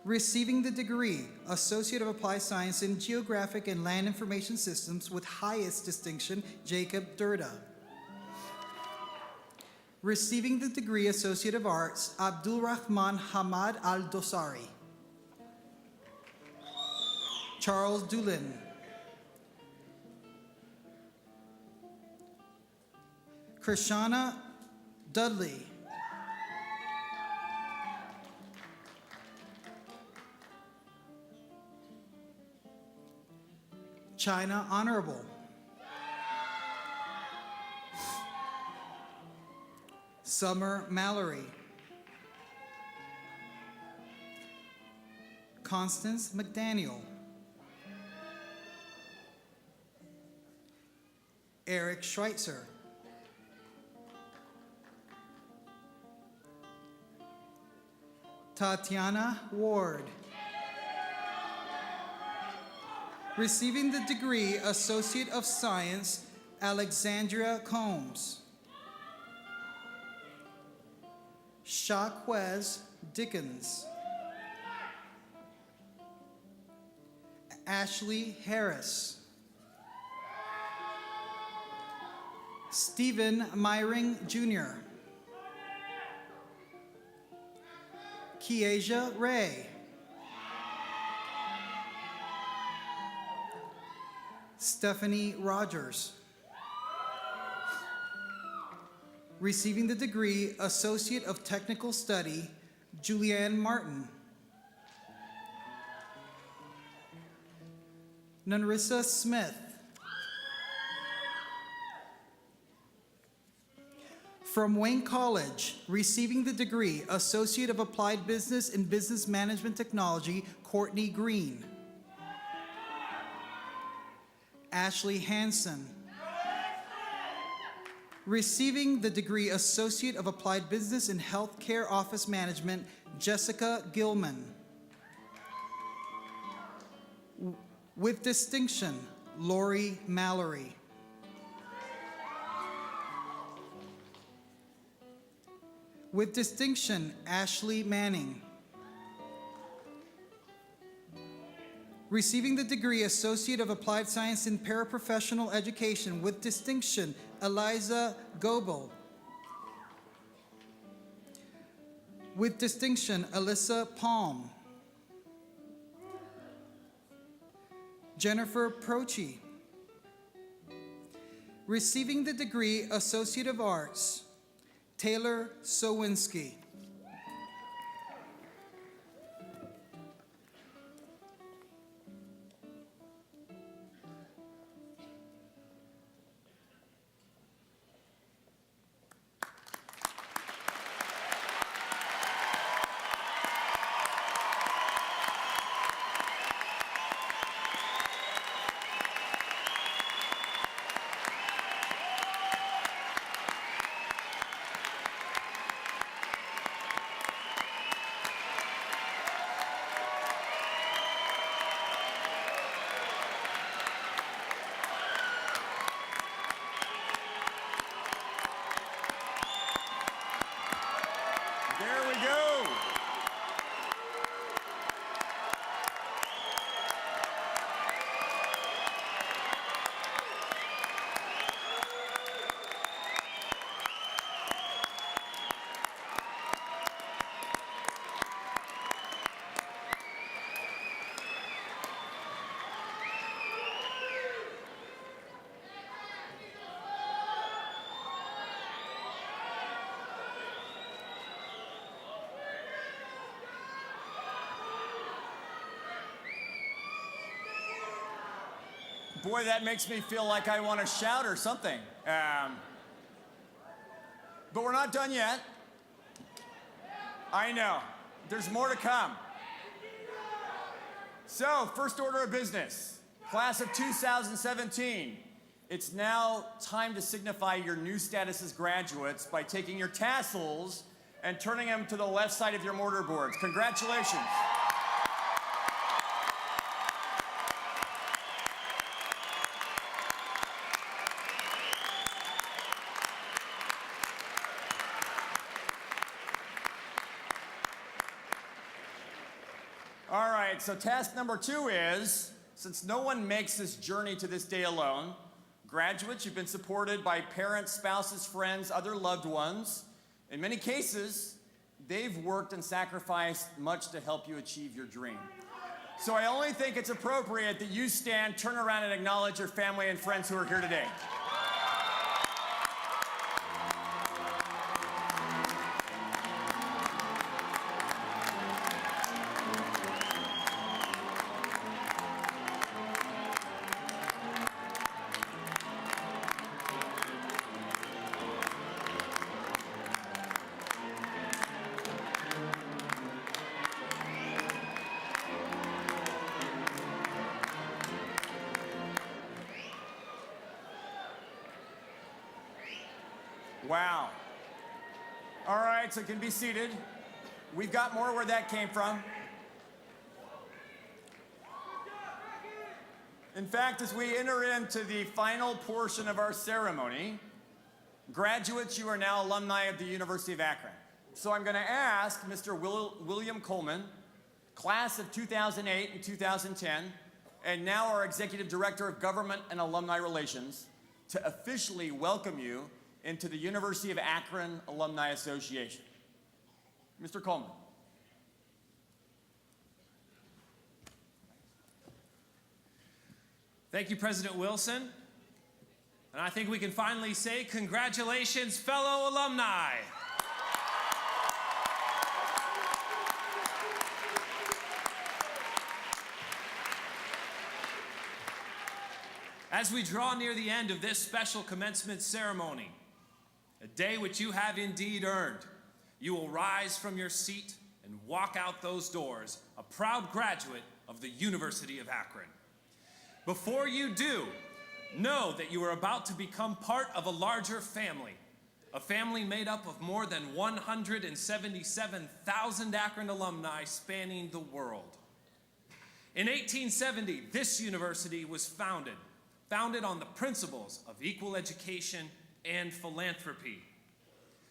Receiving the degree Associate of Applied Science in Geographic and Land Information Systems with highest distinction, Jacob Durda. Receiving the degree Associate of Arts, Abdul Rahman Hamad Al-Dosari. Charles Doolin. Krishana Dudley. China Honorable. Summer Mallory. Constance McDaniel. Eric Schweitzer. Tatiana Ward. Receiving the degree Associate of Science, Alexandria Combs. Shaquez Dickens. Ashley Harris. Stephen Myring Jr. Kiesia Ray. Stephanie Rogers. Receiving the degree Associate of Technical Study, Julianne Martin. Nanrissa Smith. From Wayne College, receiving the degree Associate of Applied Business in Business Management Technology, Courtney Green. Ashley Hansen. Receiving the degree Associate of Applied Business in Healthcare Office Management, Jessica Gilman. With distinction, Lori Mallory. With distinction, Ashley Manning. Receiving the degree Associate of Applied Science in Paraprofessional Education with distinction, Eliza Goebel. With distinction, Alyssa Palm. Jennifer Prochi. Receiving the degree Associate of Arts, Taylor Sowinski. There we go. Boy, that makes me feel like I want to shout or something. But we're not done yet. I know. There's more to come. So, first order of business. Class of 2017. It's now time to signify your new status as graduates by taking your tassels and turning them to the left side of your mortar boards. Congratulations. All right, so task number 2 is, since no one makes this journey to this day alone, graduates, you've been supported by parents, spouses, friends, other loved ones. In many cases, they've worked and sacrificed much to help you achieve your dream. So I only think it's appropriate that you stand, turn around, and acknowledge your family and friends who are here today. Wow. All right, so you can be seated. We've got more where that came from. In fact, as we enter into the final portion of our ceremony, graduates, you are now alumni of the University of Akron. So I'm going to ask Mr. William Coleman, class of 2008 and 2010, and now our Executive Director of Government and Alumni Relations, to officially welcome you into the University of Akron Alumni Association. Mr. Coleman. Thank you, President Wilson. And I think we can finally say congratulations, fellow alumni. As we draw near the end of this special commencement ceremony, a day which you have indeed earned, you will rise from your seat and walk out those doors, a proud graduate of the University of Akron. Before you do, Know that you are about to become part of a larger family, a family made up of more than 177,000 Akron alumni spanning the world. In 1870, this university was founded on the principles of equal education and philanthropy.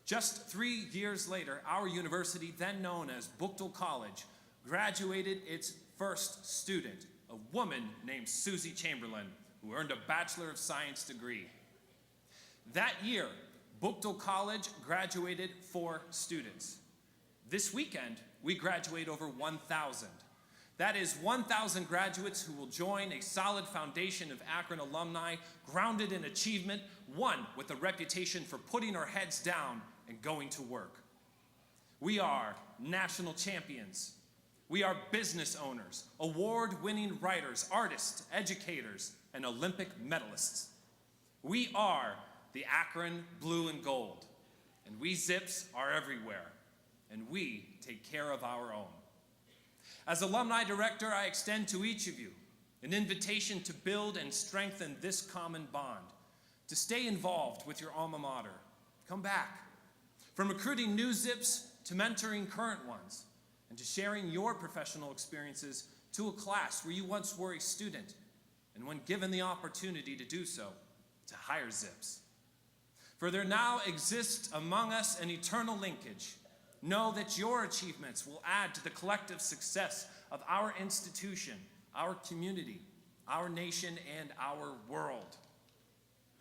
Just 3 years later, our university, then known as Buchtel College, graduated its first student, a woman named Susie Chamberlain, who earned a Bachelor of Science degree. That year, Buchtel College graduated 4 students. This weekend, we graduate over 1,000. That is 1,000 graduates who will join a solid foundation of Akron alumni, grounded in achievement, one with a reputation for putting our heads down and going to work. We are national champions. We are business owners, award-winning writers, artists, educators, and Olympic medalists. We are the Akron Blue and Gold, and we Zips are everywhere, and we take care of our own. As Alumni Director, I extend to each of you an invitation to build and strengthen this common bond, to stay involved with your alma mater. Come back. From recruiting new Zips to mentoring current ones, and to sharing your professional experiences to a class where you once were a student, and when given the opportunity to do so, to hire Zips. For there now exists among us an eternal linkage. Know that your achievements will add to the collective success of our institution, our community, our nation, and our world.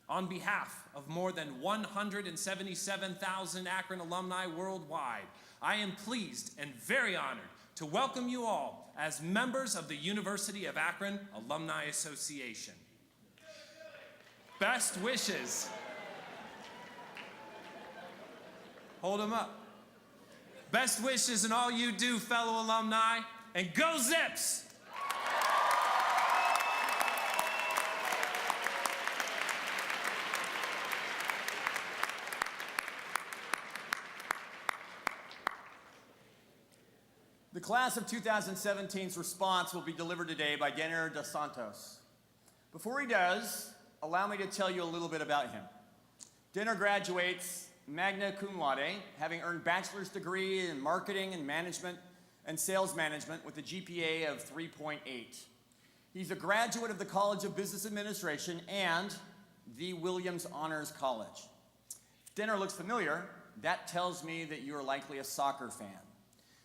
On behalf of more than 177,000 Akron alumni worldwide, I am pleased and very honored to welcome you all as members of the University of Akron Alumni Association. Best wishes. Hold them up. Best wishes in all you do, fellow alumni, and go Zips! The class of 2017's response will be delivered today by Denner Dos Santos. Before he does, allow me to tell you a little bit about him. Denner graduates magna cum laude, having earned bachelor's degree in marketing and management and sales management with a GPA of 3.8. He's a graduate of the College of Business Administration and the Williams Honors College. If Denner looks familiar, that tells me that you are likely a soccer fan.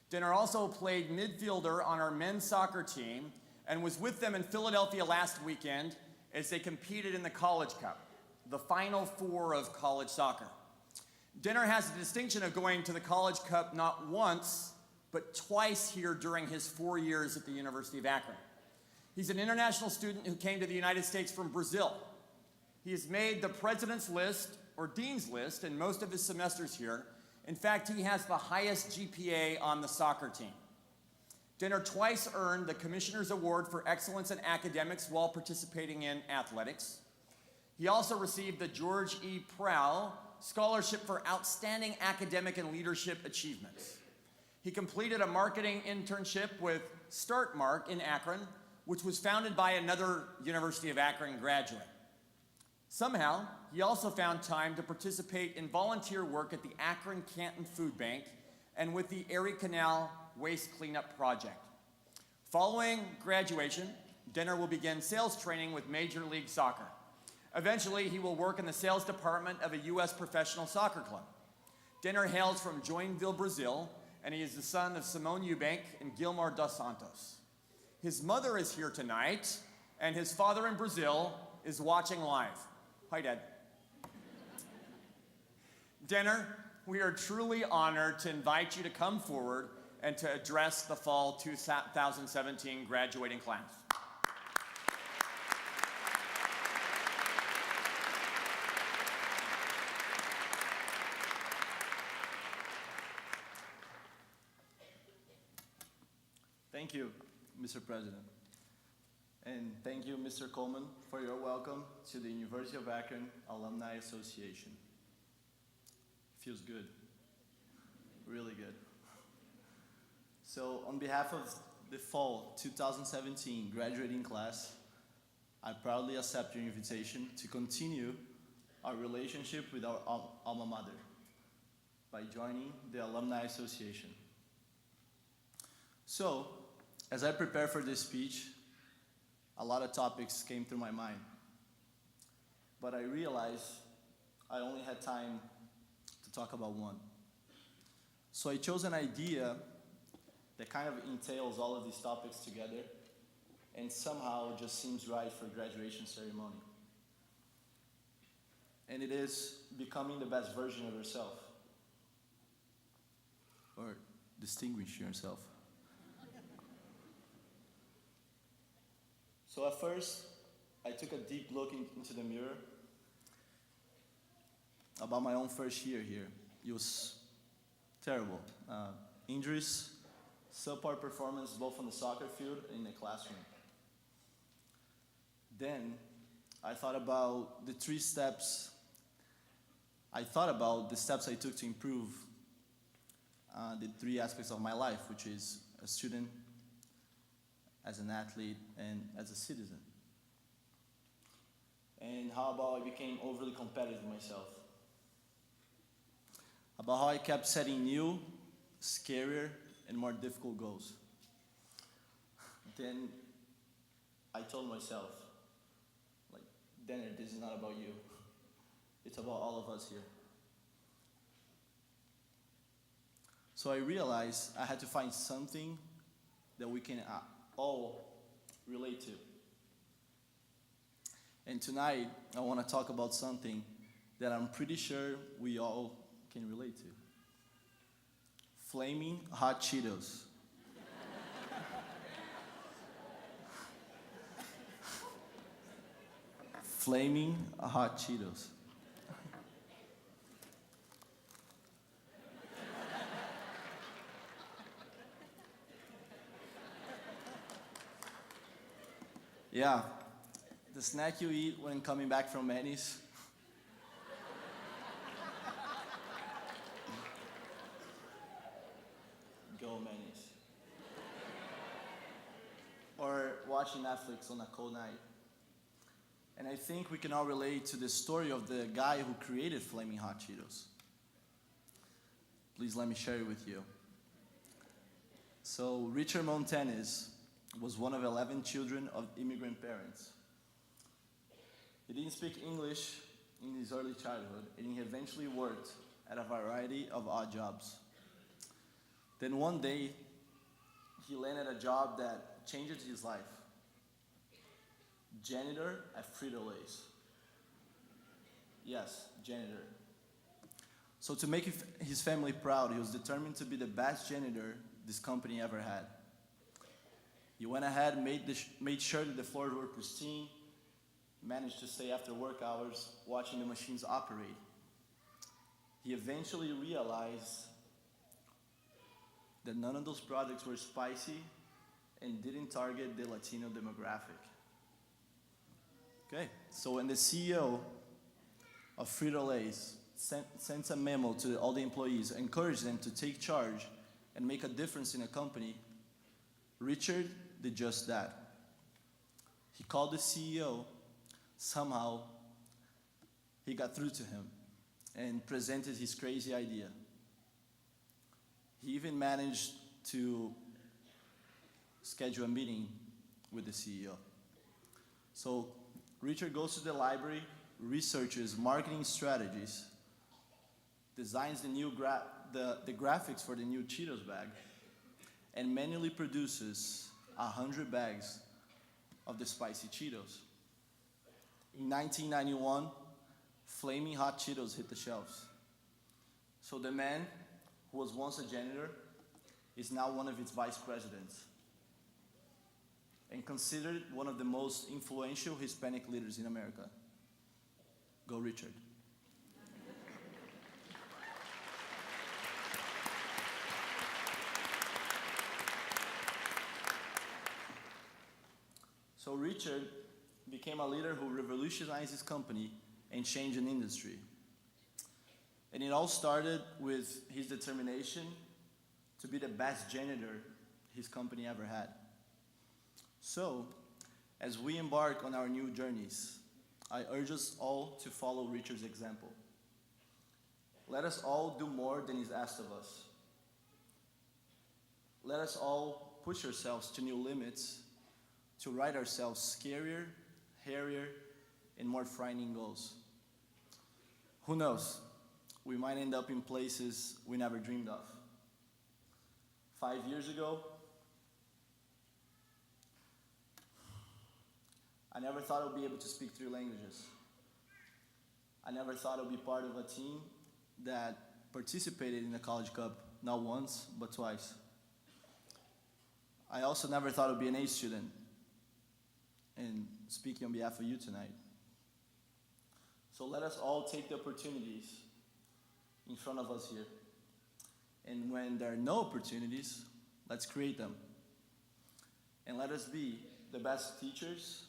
Denner also played midfielder on our men's soccer team and was with them in Philadelphia last weekend as they competed in the College Cup, the Final Four of college soccer. Denner has the distinction of going to the College Cup not once, but twice here during his 4 years at the University of Akron. He's an international student who came to the United States from Brazil. He has made the President's List or Dean's List in most of his semesters here. In fact, he has the highest GPA on the soccer team. Denner twice earned the Commissioner's Award for Excellence in Academics while participating in athletics. He also received the George E. Prow Scholarship for Outstanding Academic and Leadership Achievements. He completed a marketing internship with StartMark in Akron, which was founded by another University of Akron graduate. Somehow, he also found time to participate in volunteer work at the Akron Canton Food Bank and with the Erie Canal Waste Cleanup Project. Following graduation, Denner will begin sales training with Major League Soccer. Eventually, he will work in the sales department of a U.S. professional soccer club. Denner hails from Joinville, Brazil, and he is the son of Simone Eubank and Gilmar dos Santos. His mother is here tonight, and his father in Brazil is watching live. Hi, Dad. Denner, we are truly honored to invite you to come forward and to address the fall 2017 graduating class. Thank you, Mr. President. And thank you, Mr. Coleman, for your welcome to the University of Akron Alumni Association. Feels good, really good. So on behalf of the fall 2017 graduating class, I proudly accept your invitation to continue our relationship with our alma mater by joining the Alumni Association. So, as I prepare for this speech, a lot of topics came through my mind, but I realized I only had time to talk about one. So I chose an idea that kind of entails all of these topics together and somehow just seems right for graduation ceremony. And it is becoming the best version of yourself, or distinguish yourself. So at first, I took a deep look into the mirror about my own first year here. It was terrible. Injuries, subpar performance both on the soccer field and in the classroom. Then I thought about the steps I took to improve the 3 aspects of my life, which is a student, as an athlete, and as a citizen. And how about I became overly competitive with myself? About how I kept setting new, scarier, and more difficult goals. Then I told myself, like, Denner, this is not about you. It's about all of us here. So I realized I had to find something that we can all relate to. And tonight, I want to talk about something that I'm pretty sure we all can relate to. Flaming hot Cheetos. Flaming hot Cheetos. Yeah, the snack you eat when coming back from Manny's. Go Manny's. Or watching Netflix on a cold night. And I think we can all relate to the story of the guy who created Flaming Hot Cheetos. Please let me share it with you. So Richard Montanez was one of 11 children of immigrant parents. He didn't speak English in his early childhood, and he eventually worked at a variety of odd jobs. Then one day, he landed a job that changed his life. Janitor at Frito-Lay's. Yes, janitor. So to make his family proud, he was determined to be the best janitor this company ever had. He went ahead and made sure that the floors were pristine, managed to stay after work hours watching the machines operate. He eventually realized that none of those products were spicy and didn't target the Latino demographic. Okay, so when the CEO of Frito-Lay's sent a memo to all the employees, encouraged them to take charge and make a difference in a company, Richard did just that. He called the CEO. Somehow, he got through to him and presented his crazy idea. He even managed to schedule a meeting with the CEO. So Richard goes to the library, researches marketing strategies, designs the graphics for the new Cheetos bag, and manually produces 100 bags of the spicy Cheetos. In 1991, Flaming Hot Cheetos hit the shelves. So the man who was once a janitor is now one of its vice presidents and considered one of the most influential Hispanic leaders in America. Go Richard. So Richard became a leader who revolutionized his company and changed an industry. And it all started with his determination to be the best janitor his company ever had. So, As we embark on our new journeys, I urge us all to follow Richard's example. Let us all do more than is asked of us. Let us all push ourselves to new limits to write ourselves scarier, hairier, and more frightening goals. Who knows? We might end up in places we never dreamed of. 5 years ago, I never thought I would be able to speak 3 languages. I never thought I would be part of a team that participated in the College Cup not once, but twice. I also never thought I would be an A student, and speaking on behalf of you tonight. So let us all take the opportunities in front of us here. And when there are no opportunities, let's create them. And let us be the best teachers,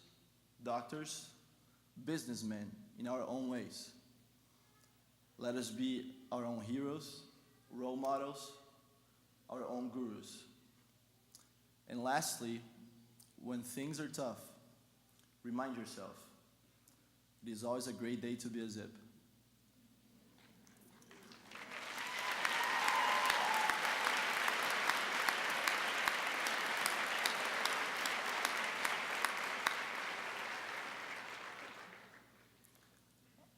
doctors, businessmen in our own ways. Let us be our own heroes, role models, our own gurus. And lastly, when things are tough, remind yourself, it is always a great day to be a Zip.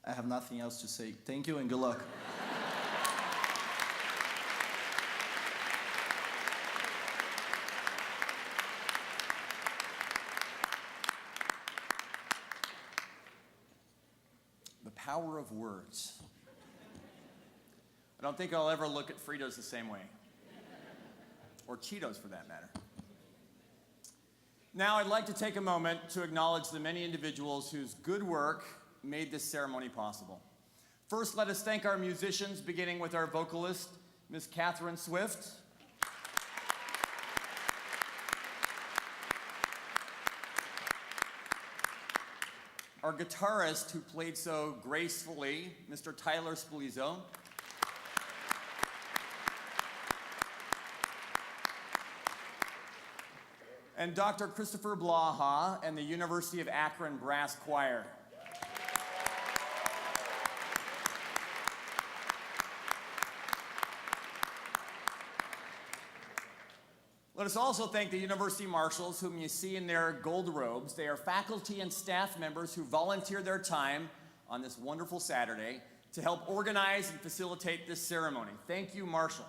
I have nothing else to say. Thank you and good luck. The power of words. I don't think I'll ever look at Fritos the same way. Or Cheetos, for that matter. Now, I'd like to take a moment to acknowledge the many individuals whose good work made this ceremony possible. First, let us thank our musicians, beginning with our vocalist, Miss Catherine Swift. Our guitarist, who played so gracefully, Mr. Tyler Spolizo. And Dr. Christopher Blaha and the University of Akron Brass Choir. Let us also thank the University Marshals, whom you see in their gold robes. They are faculty and staff members who volunteer their time on this wonderful Saturday to help organize and facilitate this ceremony. Thank you, Marshals.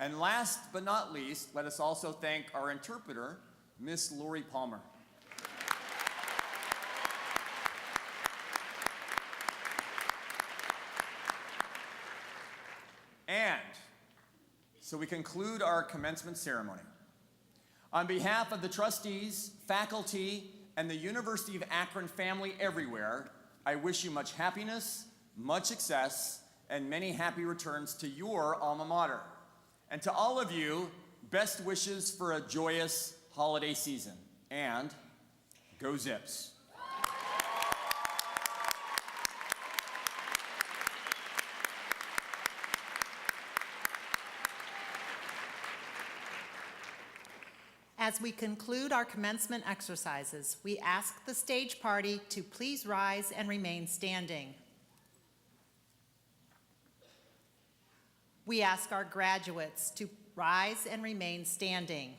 And last but not least, let us also thank our interpreter, Miss Lori Palmer. And so we conclude our commencement ceremony. On behalf of the trustees, faculty, and the University of Akron family everywhere, I wish you much happiness, much success, and many happy returns to your alma mater. And to all of you, best wishes for a joyous holiday season. And go Zips. As we conclude our commencement exercises, we ask the stage party to please rise and remain standing. We ask our graduates to rise and remain standing.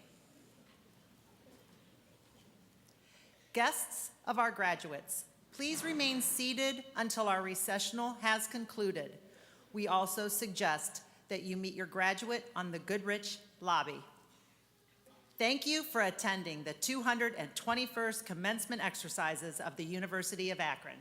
Guests of our graduates, please remain seated until our recessional has concluded. We also suggest that you meet your graduate on the Goodrich lobby. Thank you for attending the 221st commencement exercises of the University of Akron.